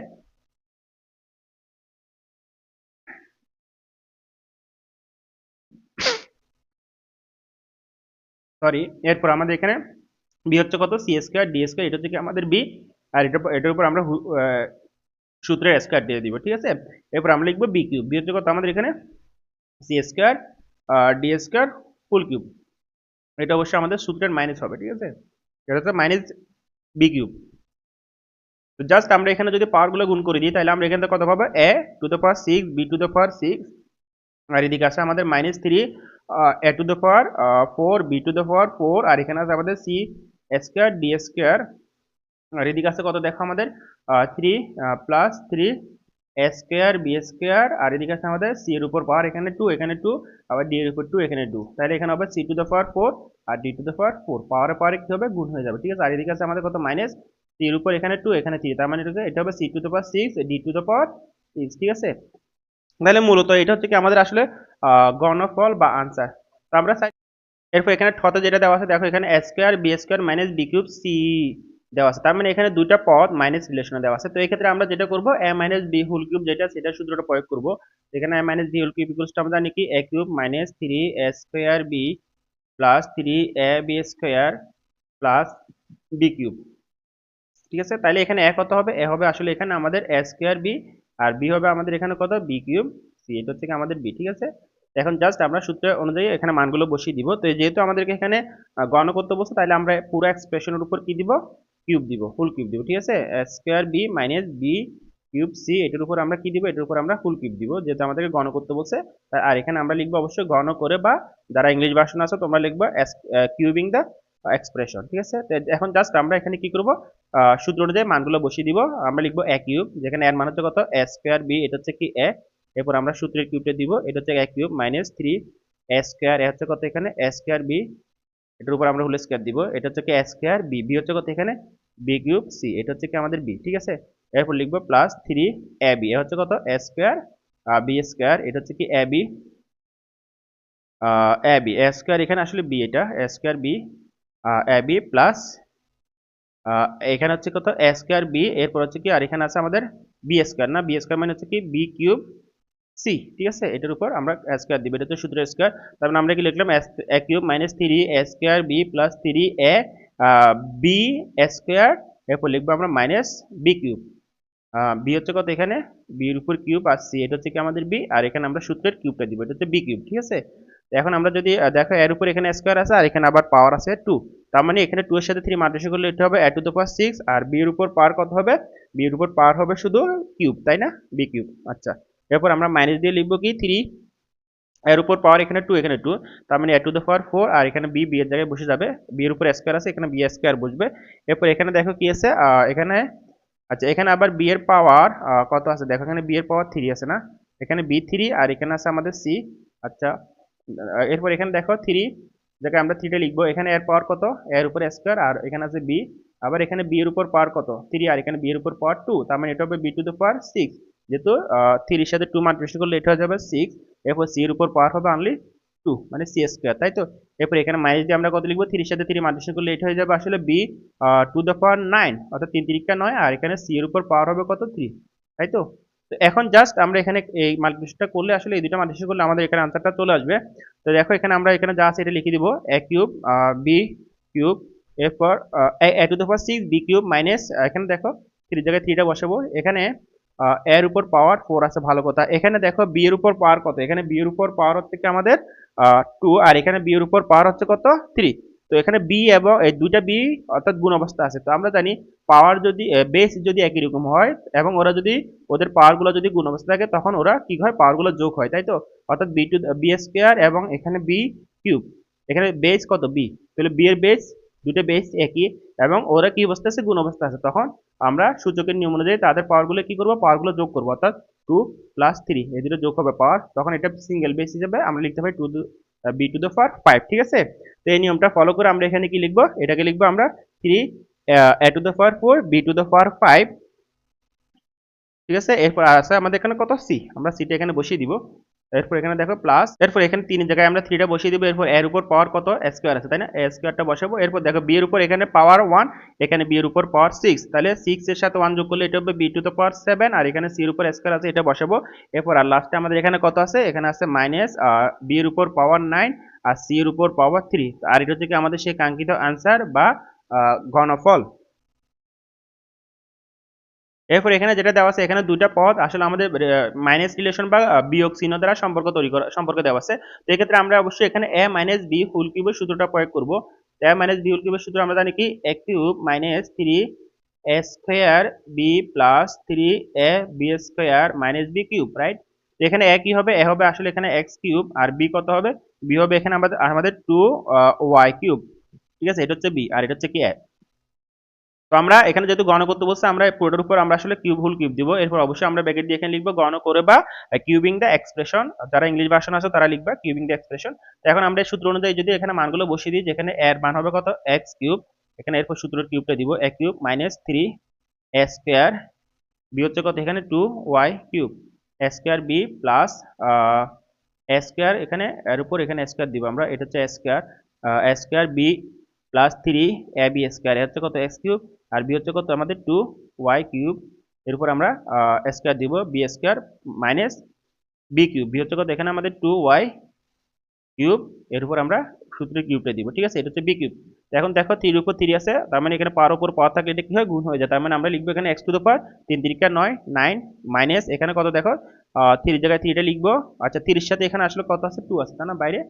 সরি, এরপর আমাদের এখানে বি হচ্ছে কত, সি স্কোয়ার ডি স্কোয়ার, এটা হচ্ছে কি আমাদের বি, আর এটার উপর আমরা সূত্রের স্কোয়ার দিয়ে দিব, ঠিক আছে? এরপর আমরা লিখবো বি কিউব, বি হচ্ছে কত আমাদের এখানে c square d square full cube, এটা অবশ্যই আমাদের সূত্রের মাইনাস হবে, ঠিক আছে? এটা হচ্ছে মাইনাস বি কিউব। তো জাস্ট আমরা এখানে যদি পাওয়ার গুলো গুণ করে দিই, তাহলে আমরা এখানে কত পাবো, a to the power 6 b to the power 6, আর এদিকে আছে আমাদের minus 3 a to the power 4 b to the power 4, আর এখানে আছে আমাদের সি স্কোয়ার ডি স্কোয়ার, আর এদিকে আছে কত দেখো আমাদের 3 plus 3 a square b square, আর এদিকে আছে আমাদের সি এর উপর পাওয়ার এখানে 2, এখানে 2, আবার ডি এর উপর 2, এখানে 2, তাহলে এখানে হবে সি টু দ্য পাওয়ার 4 আর ডি টু দ্য পাওয়ার 4, পাওয়ারে পাওয়ারে কি হবে, গুণ হয়ে যাবে, ঠিক আছে? আর এদিকে আছে আমাদের কত মাইনাস সি এর উপর এখানে 2, এখানে 3, তার মানে এটা হবে c to the power 6 d to the power 6, ঠিক আছে? তাহলে মূলত এটা হচ্ছে কি আমাদের আসলে ঘনফল বা আনসার। তো আমরা এরপর এখানে ঠতে যেটা দেওয়া আছে দেখো, এখানে a square b square minus b cube c দেওয়া আছে, তার মানে এখানে দুইটা পদ মাইনাস রিলেশনে দেওয়া আছে। তো এই ক্ষেত্রে আমরা যেটা করব, a minus b whole cube যেটা, সেটা সূত্রটা প্রয়োগ করব। এখানে a minus b whole cube equals to আমরা জানি কি a cube minus 3 a square b plus 3 a b square plus b cube, ঠিক আছে? তাহলে এখানে এ কত হবে, এ হবে আসলে এখানে আমাদের এ স্কোয়ার বি, আর বি হবে আমাদের এখানে কত, বি কিউব সি, এটা হচ্ছে আমাদের বি, ঠিক আছে? এখন জাস্ট আমরা সূত্র অনুযায়ী এখানে মানগুলো বসিয়ে দিব। তো যেহেতু আমাদেরকে এখানে গণনা করতে বলছে, তাহলে আমরা পুরো এক্সপ্রেশনের উপর কি দিব, কিউব দিব, ফুল কিউব দিব, ঠিক আছে? A square b minus b cube c, এটার উপর আমরা কি দিব, এটার উপর আমরা ফুল কিউব দিব, যেহেতু আমাদেরকে গণ করতে বলছে। আর এখানে আমরা লিখবো অবশ্যই গণ করে, বা যারা ইংলিশ ভার্সন আছে তোমরা লিখবা কিউবিং দ্য এক্সপ্রেশন, ঠিক আছে? তো এখন জাস্ট আমরা এখানে কি করব, সূত্র অনুযায়ী মানগুলো বসিয়ে দিব। আমরা লিখবো এ কিউব, যেখানে এর মান হচ্ছে কত, এ স্কোয়ার বি, এটা হচ্ছে কি এ, এরপর আমরা সূত্রের কিউবটা দিব, এটা হচ্ছে এ cube minus 3 a square, a হচ্ছে কত এখানে এ স্কোয়ার বি, এটার উপর আমরা হোল স্কোয়ার দিব, এটা হচ্ছে কি এ স্কোয়ার বি, বি হচ্ছে কত এখানে বি কিউব সি, এটা হচ্ছে কি আমাদের বি, ঠিক আছে? এরপর লিখবো প্লাস 3 এ বি, এ হচ্ছে কত এ স্কোয়ার বি স্কোয়ার, এটা হচ্ছে কি A B A B, A square এখানে আসলে বি, এটা এ square B A B plus এখানে হচ্ছে কত এ স্কোয়ার বি, এরপর হচ্ছে কি, আর এখানে আছে আমাদের বি স্কোয়ার, না বি স্কোয়ার মানে হচ্ছে কি বি কিউব সি, ঠিক আছে? এটার উপর আমরা স্কোয়ার দিব, এটা হচ্ছে সূত্র স্কোয়ার। তারপর আমরা কি লিখলাম, a cube minus 3 a square b plus 3 a b square, এরপর লিখবো আমরা মাইনাস বি কিউব, বি হচ্ছে কত এখানে বি এর উপর কিউব আর সি, এটা হচ্ছে কি আমাদের বি, আর এখানে আমরা সূত্রের কিউবটা দিব, এটা হচ্ছে বি কিউব, ঠিক আছে? এখন আমরা যদি দেখো এর উপর এখানে স্কোয়ার আছে, আর এখানে আবার পাওয়ার আছে 2, তার মানে এখানে 2 এর সাথে 3 মাল্টিপ্লাই করলে এটা হবে এ টু দ্য পাওয়ার 6, আর বি এর উপর পাওয়ার কত হবে, বি এর উপর পাওয়ার হবে শুধু কিউব, তাই না, বি কিউব। আচ্ছা, এরপর আমরা মাইনাস দিয়ে লিখবো কি 3 এর উপর পাওয়ার এখানে 2 এখানে 2, তার মানে a টু দ্য পাওয়ার 4 আর এখানে b এর জায়গায় বসে যাবে, b এর উপর স্কয়ার আছে এখানে b স্কয়ার বসবে। এরপর এখানে দেখো কি আছে এখানে, আচ্ছা এখানে আবার b এর পাওয়ার কত আছে দেখো, এখানে b এর পাওয়ার 3 আছে না, এখানে b 3 আর এখানে আছে আমাদের c। আচ্ছা এরপর এখানে দেখো 3 জায়গায় আমরা 3 টা লিখবো, এখানে এর পাওয়ার কত, এর উপর স্কয়ার আর এখানে আছে b, আবার এখানে b এর উপর পাওয়ার কত 3 আর এখানে b এর উপর পাওয়ার 2, তার মানে এটা হবে b টু দ্য পাওয়ার 6, যেহেতু 3 এর সাথে 2 মাল্টিপ্লিকেশন করলে এটা হয়ে যাবে 6। এরপর c এর উপর পাওয়ার হবে অনলি 2 মানে c স্কয়ার, তাই তো। এরপর এখানে মাইনাস দিয়ে আমরা কত লিখবো, 3 এর সাথে 3 মাল্টিপ্লিকেশন করলে এটা হয়ে যাবে আসলে b টু দ্য পাওয়ার 9, অর্থাৎ 3 3 9, আর এখানে c এর উপর পাওয়ার হবে কত 3, তাই তো। তো এখন জাস্ট আমরা এখানে এই মাল্টিপ্লিকেশনটা করলে আসলে এই দুটো মাল্টিপ্লিকেশন করলে আমাদের এখানে আনসারটা চলে আসবে। তো দেখো এখানে আমরা এখানে যা আছে এটা লিখে দিব, a কিউব b কিউব, এরপর a two the power 6 b cube minus, এখানে দেখো 3 জায়গায় 3টা বসাবো, এখানে এর উপর পাওয়ার 4 আছে, ভালো কথা। এখানে দেখো b এর উপর পাওয়ার কত, এখানে b এর উপর পাওয়ার হচ্ছে কি আমাদের 2 আর এখানে b এর উপর পাওয়ার হচ্ছে কত 3। তো এখানে b এবং এই দুইটা b অর্থাৎ গুণ অবস্থা আছে, তো আমরা জানি পাওয়ার যদি বেস যদি একই রকম হয় এবং ওরা যদি ওদের পাওয়ার গুলো যদি গুণ অবস্থা থাকে তখন ওরা কি হয়, পাওয়ার গুলো যোগ হয়, তাই তো। অর্থাৎ বি স্কয়ার এবং এখানে বি কিউব, এখানে বেস কত বি, তাহলে বি এর বেস দুটো বেস একই এবং ওরা কি অবস্থা আছে, গুণ অবস্থা আছে, তখন আমরা সূচকের নিয়ম অনুযায়ী তাদের পাওয়ার গুলো কি করবো, পাওয়ার গুলো যোগ করবো, অর্থাৎ 2 প্লাস 3 এই দুটো যোগ হবে পাওয়ার, তখন এটা সিঙ্গেল বেস হিসেবে আমরা লিখতে পারি বি টু দ্য পাওয়ার 5, ঠিক আছে। তো এই নিয়মটা ফলো করে আমরা এখানে কি লিখবো, এটাকে লিখবো আমরা 3 a two the power 4 b two the পাওয়ার 5, ঠিক আছে। এরপর আছে আমাদের এখানে কত সি, আমরা সিটা এখানে বসিয়ে দিব। এরপর এখানে দেখো প্লাস, এরপর এখানে 3 এর জায়গায় আমরা 3টা বসিয়ে দিব, এরপর এর উপর পাওয়ার কত স্কয়ার আছে, তাই না, এ স্কয়ারটা বসাবো। এরপর দেখো বি এর উপর এখানে পাওয়ার 1, এখানে বি এর উপর পাওয়ার 6, তাহলে 6 এর সাথে 1 যোগ করলে এটা হবে বি টু দ্য পাওয়ার 7 আর এখানে সি এর উপর স্কয়ার আছে এটা বসাবো। এরপর আর লাস্টে আমাদের এখানে কত আছে, এখানে আছে মাইনাস বি এর উপর পাওয়ার 9 আর সি এর উপর পাওয়ার 3, আর এটা হচ্ছে কি আমাদের সেই কাঙ্ক্ষিত আনসার বা ঘনফল। এরপর এখানে যেটা দেওয়া আছে, এখানে দুইটা পদ আসলে আমাদের মাইনাস রিলেশন বা বিয়োগ চিহ্ন দ্বারা সম্পর্ক তৈরি করা সম্পর্ক দেওয়া আছে। তো এক্ষেত্রে আমরা অবশ্যই এখানে a মাইনাস বি হোল কিউবের সূত্রটা প্রয়োগ করব। a মাইনাস বি হোল কিউবের সূত্র আমরা জানি কি, a cube minus 3 a square b plus 3 a b square minus b cube, right. তো এখানে a কি হবে, a হবে আসলে এখানে x কিউব, আর b কত হবে, b হবে এখানে আমাদের 2 y কিউব, ঠিক আছে। এটা হচ্ছে b আর এটা হচ্ছে কি a। তো আমরা এখানে যেহেতু গণ করতে বলছে, আমরা পুরোটার উপর আমরা আসলে কিউব হোল কিউব দিব, এরপর অবশ্যই আমরা ব্র্যাকেট দিয়ে এখানে লিখবো গণ করে বা কিউবিং দ্য এক্সপ্রেশন, যারা ইংলিশ ভার্সন আছে তারা লিখবা কিউবিং দ্য এক্সপ্রেশন। তো এখন আমরা এই সূত্র অনুযায়ী যদি এখানে মানগুলো বসিয়ে দিই, যেখানে এর মান হবে কত এক্স কিউব, এখানে এরপর সূত্রের কিউবটা দিব, এ cube minus 3 a square B হচ্ছে কত, এখানে 2 ওয়াই কিউব, এ স্কয়ার বি প্লাস এ স্কয়ার, এখানে এর উপর এখানে স্কয়ার দিব আমরা, এটা হচ্ছে এ square, A square b plus 3 a b square, এর হচ্ছে কত এক্স কিউব, আর বি হচ্ছে কত আমাদের 2 ওয়াই কিউব, এর উপর আমরা স্কয়ার দিব b square minus b cube, b হচ্ছে কত এখানে আমাদের 2 ওয়াই কিউব, এর উপর আমরা সূত্রের কিউবটা দিব, ঠিক আছে। এটা হচ্ছে বি কিউব। এখন দেখো 3 এর উপর 3 আছে, তার মানে এখানে পাওয়ার উপর পাওয়ার থাকলে এটা কি হয়, গুণ হয়ে যায়, তার মানে আমরা লিখবো এখানে x to the power 3 3 9 9 minus এখানে কত দেখো 3 এর জায়গায় 3টা লিখবো। আচ্ছা 30 সাথে এখানে আসলে কত আছে 2 আছে, তাই না বাইরে।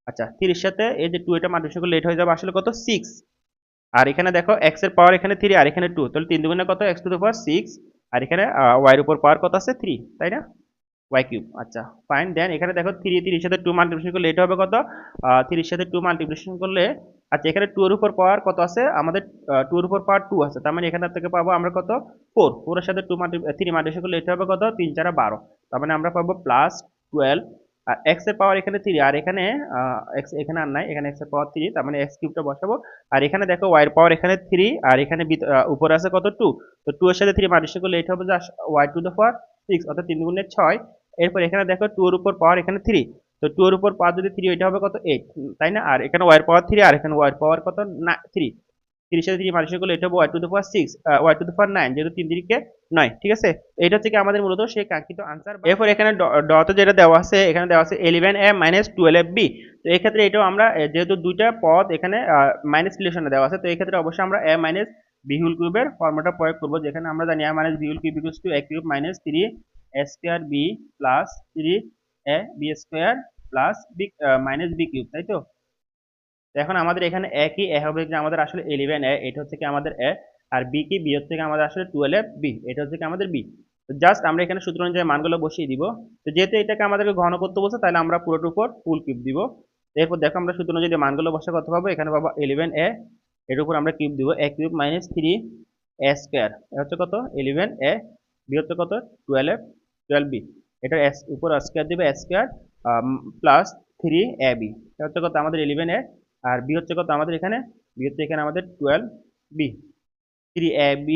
আচ্ছা 30 সাথে এই যে 2 এটা মাল্টিপ্লিকেশন করলে এটা হয়ে যাবে আসলে কত 6, আর এখানে দেখো x এর পাওয়ার এখানে 3 আর এখানে 2, তাহলে 3 দুগুণে কত x টু দ্য পাওয়ার 6, আর এখানে y এর উপর পাওয়ার কত আছে 3, তাই না, y কিউব। আচ্ছা ফাইন, দেন এখানে দেখো 3 3 এর সাথে 2 মাল্টিপ্লিকেশন করলে এটা হবে কত 3 এর সাথে 2 মাল্টিপ্লিকেশন করলে, আচ্ছা এখানে 2 এর উপর পাওয়ার কত আছে আমাদের 2 এর উপর পাওয়ার 2 আছে, তার মানে এখান থেকে পাবো আমরা কত 4, 4 এর সাথে 3 মাল্টিপ্লিকেশন করলে এটা হবে কত 3 4 12, তার মানে আমরা পাবো প্লাস 12, আর x এর পাওয়ার এখানে 3 আর এখানে x এখানে আর নাই, এখানে x এর পাওয়ার 3, তার মানে x কিউবটা বসাবো, আর এখানে দেখো y এর পাওয়ার এখানে 3 আর এখানে উপরে আছে কত 2, তো 2 এর সাথে 3 মাল্টিপ্লিকেশন করলে এটা হবে y টু দ্য পাওয়ার 6, অর্থাৎ 3 গুণে 6। এরপর এখানে দেখো 2 এর উপর পাওয়ার এখানে 3, তো 2 এর উপর পাওয়ার যদি 3 এটা হবে কত 8, তাই না, আর এখানে y এর পাওয়ার 3 আর এখানে y এর পাওয়ার কত না 3, 30 সাথে 3 মাল্টিপ্লিকেশন করলে এটা হবে y two the power 6 y two the পাওয়ার 9, যেহেতু 3 3 কে 9, ঠিক আছে। এটা হচ্ছে কি আমাদের মূলত সেই কাঙ্ক্ষিত আনসার। এরপর এখানে ডতে যেটা দেওয়া আছে, এখানে দেওয়া আছে 11a মাইনাস 12b, তো এই ক্ষেত্রে এটাও আমরা যেহেতু দুইটা পদ এখানে মাইনাস রিলেশনে দেওয়া আছে, তো এই ক্ষেত্রে অবশ্যই আমরা a মাইনাস b হোল কিউবের ফর্মুলাটা প্রয়োগ করব, যেখানে আমরা জানি a minus b whole cube equals to a cube minus 3 a square b plus 3 a b square plus b minus b cube, তাই তো। তো এখন আমাদের এখানে a কি, a হবে যে আমাদের আসলে 11a, এটা হচ্ছে কি আমাদের a, আর b কি, b হচ্ছে কি আমাদের আসলে 12b, এটা হচ্ছে কি আমাদের b। জাস্ট আমরা এখানে সূত্র অনুযায়ী মানগুলো বসিয়ে দিব। তো যেহেতু এটাকে আমাদেরকে ঘন করতে বলছে, তাহলে আমরা পুরোটার উপর ফুল কিউব দিব। এরপর দেখো আমরা সূত্র অনুযায়ী মানগুলো বসে কত পাবো, এখানে পাবো 11a, এর উপর আমরা কিউব দিব, a cube minus 3a square, এটা হচ্ছে কত 11a, বি হচ্ছে কত 12b, এটা উপর স্কোয়ার দিবে a স্কোয়ার প্লাস 3ab, এটা হচ্ছে কত আমাদের 11a, আর বি হচ্ছে কত আমাদের এখানে, বি হচ্ছে এখানে আমাদের 12b, 3ab,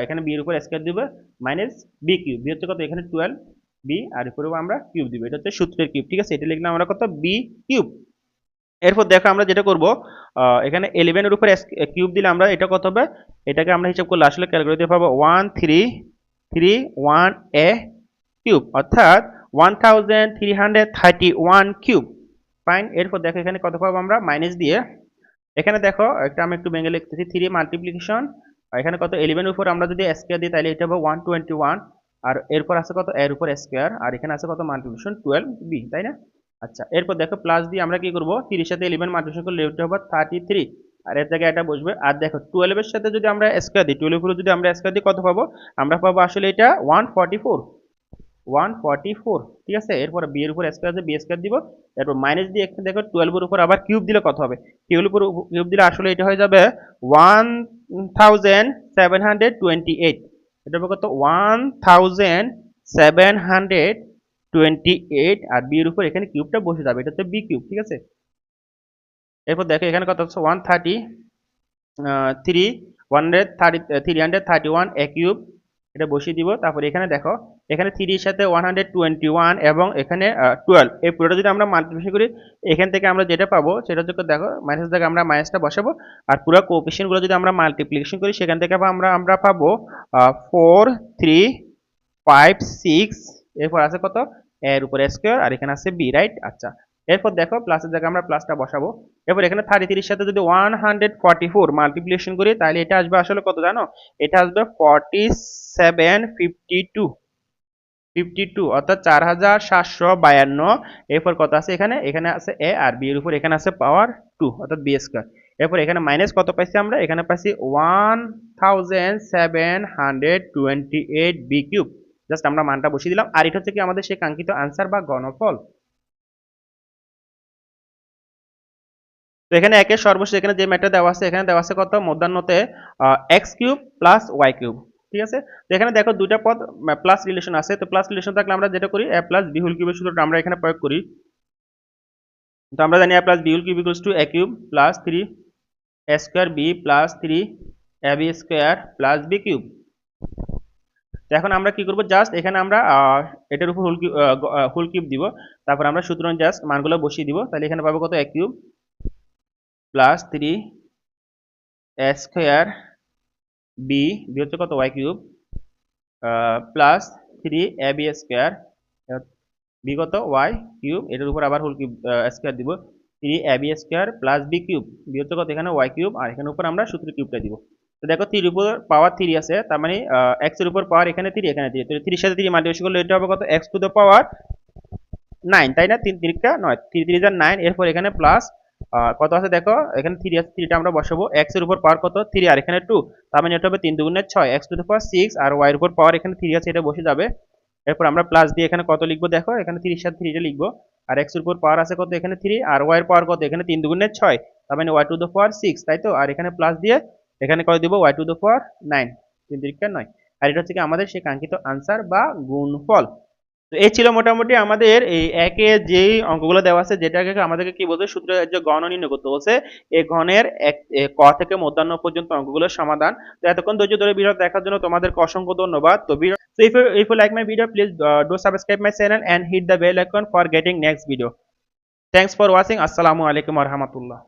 এখানে বি এর উপর স্কোয়ার দিবে মাইনাস বি কিউব, বি হচ্ছে কত এখানে 12b, আর উপরেও আমরা কিউব দিব, এটা হচ্ছে সূত্রের কিউব। ঠিক আছে, এটা লিখলাম আমরা কত বি কিউব। এরপর দেখো আমরা যেটা করব, এখানে 11 এর উপর কিউব দিলে আমরা এটা কত হবে, এটাকে আমরা হিসাব করলে আসলে ক্যালকুলেটর পাবো 1331a কিউব, অর্থাৎ 1331 কিউব। ফাইন। এরপর দেখো এখানে কত পাবো আমরা মাইনাস দিয়ে, এখানে দেখো একটা আমি একটু ভেঙে লিখতেছি, 3 মাল্টিপ্লিকেশন, এখানে কত 11 এর উপর আমরা যদি স্কোয়ার দিই তাহলে এটা হবে 121, আর এরপর আছে কত এর উপর স্কোয়ার, আর এখানে আছে কত মাল্টিপ্লিকেশন 12b, তাই না? আচ্ছা, এরপর দেখো প্লাস দিয়ে আমরা কি করব, 30 সাথে 11 মাল্টিপ্লিকেশন করলে এটা হবে 33, আর এর জায়গায় এটা বসবে। আর দেখো 12 এর সাথে যদি আমরা স্কোয়ার দিই, 12 এর উপরে যদি আমরা স্কোয়ার দিই কত পাবো, আমরা পাবো আসলে এটা 144, ঠিক আছে। এরপর বি এর উপর স্কোয়ার আছে, বি স্কোয়ার দিব, এরপর মাইনাস দিয়ে এখানে দেখো 12 এর উপর আবার কিউব দিলে কত হবে, 12 এর উপর কিউব দিলে আসলে এটা হয়ে যাবে 1728, এটা হবে কত 1728, আর বি এর উপর এখানে কিউবটা বসে যাবে, এটা হচ্ছে বি কিউব। ঠিক আছে, এরপর দেখো এখানে কত হচ্ছে 331 এ কিউব, এটা বসিয়ে দিব। তারপরে এখানে দেখো এখানে 3 এর সাথে 121 এবং এখানে 12, এই পুরোটা যদি আমরা মাল্টিপ্লিকেশন করি, এখান থেকে আমরা যেটা পাবো সেটা হচ্ছে দেখো মাইনাস থেকে আমরা মাইনাসটা বসাবো, আর পুরো কোএফিসিয়েন্ট গুলো যদি আমরা মাল্টিপ্লিকেশন করি সেখান থেকে আমরা পাবো 4 3 5 6, এরপর আছে কত এর উপরে স্কোয়ার, আর এখানে আছে বি, রাইট। আচ্ছা, এরপর দেখো প্লাসের জায়গায় আমরা প্লাসটা বসাবো। এরপর এখানে 33 এর সাথে যদি 144 মাল্টিপ্লিকেশন করি তাহলে এটা আসবে আসলে কত জানো, এটা আসবে 4752, অর্থাৎ 4752। এরপর কত আছে এখানে, এখানে আছে এ, আর বি এর উপর এখানে আছে পাওয়ার 2, অর্থাৎ বি স্কোয়ার। এরপর এখানে মাইনাস কত পাইছি আমরা, এখানে পাইছি 1728 বি কিউব। জাস্ট আমরা মানটা বসিয়ে দিলাম, আর এটা হচ্ছে কি আমাদের সেই কাঙ্ক্ষিত আনসার বা ঘনফল। তো এখানে একের সর্বশেষ এখানে যে ম্যাটটা দেওয়া আছে, এখানে দেওয়া আছে কত মধ্যাহ্নতে x cube plus y cube. ঠিক আছে, তো এখানে দেখো দুইটা পদ প্লাস রিলেশন আছে, তো প্লাস রিলেশন থাকলে আমরা যেটা করি এ প্লাস বি হোল কিউবের সূত্রটা আমরা এখানে প্রয়োগ করি। তো আমরা জানি a plus b whole cube equals to a cube plus 3 a square b plus 3 a b square plus b cube. তো এখন আমরা কি করব, জাস্ট এখানে আমরা এটার উপর হোল কিউব দিব, তারপর আমরা সূত্র জাস্ট মানগুলো বসিয়ে দিব, তাহলে এখানে পাবো কত a cube plus 3 a square b, b হচ্ছে কত y cube plus 3 a b square, b কত ওয়াই কিউব, এটার উপর আবার হোল কিউব স্কোয়ার দিব, 3 a b square plus b cube, b হচ্ছে কত এখানে ওয়াই কিউব, আর এখানে উপর আমরা সূত্র কিউবটা দিব। তো দেখো 3 উপর পাওয়ার 3 আছে, তার মানে x এর উপর পাওয়ার এখানে 3, এখানে 3, তো 3 এর সাথে 3 মাল্টিপ্লিকেশন করলে এটা হবে কত x টু দ্য পাওয়ার 9, তাই না? 3 3 কা 9, 3 3 9, এরপর এখানে প্লাস কত আছে দেখো এখানে 3 আছে, 3টা আমরা বসাবো, x এর উপর পাওয়ার কত 3, আর এখানে 2, তার মানে এটা হবে 3 দুগুণে 6, x টু দ্য পাওয়ার 6, আর y এর উপর পাওয়ার এখানে 3 আছে, এটা বসে যাবে। এরপর আমরা প্লাস দিয়ে এখানে কত লিখবো দেখো, এখানে 3 এর সাথে 3টা লিখবো, আর x এর উপর পাওয়ার আছে কত এখানে 3, আর y এর পাওয়ার কত এখানে 3 দুগুণে 6, তার মানে y টু দ্য পাওয়ার 6, তাই তো? আর এখানে প্লাস দিয়ে এখানে কত দিব y টু দ্য পাওয়ার 9, 3 3 কা 9, আর এটা হচ্ছে কি আমাদের সেই কাঙ্ক্ষিত আনসার বা গুণফল। তো এই ছিল মোটামুটি আমাদের এই একে যেই অঙ্কগুলো দেওয়া আছে, যেটাকে আমাদেরকে কি বলছে সূত্রের যে ঘন নির্ণয় করতে বলছে, এই ঘনের ক থেকে মধ্যাহ্ন পর্যন্ত অঙ্কগুলোর সমাধান। তো এতক্ষণ ধৈর্য ধরে ভিডিও দেখার জন্য তোমাদেরকে অসংখ্য ধন্যবাদ। তো if you like my video, please do subscribe my channel and hit the bell icon for getting next video. Thanks for watching. Assalamu alaikum warahmatullah.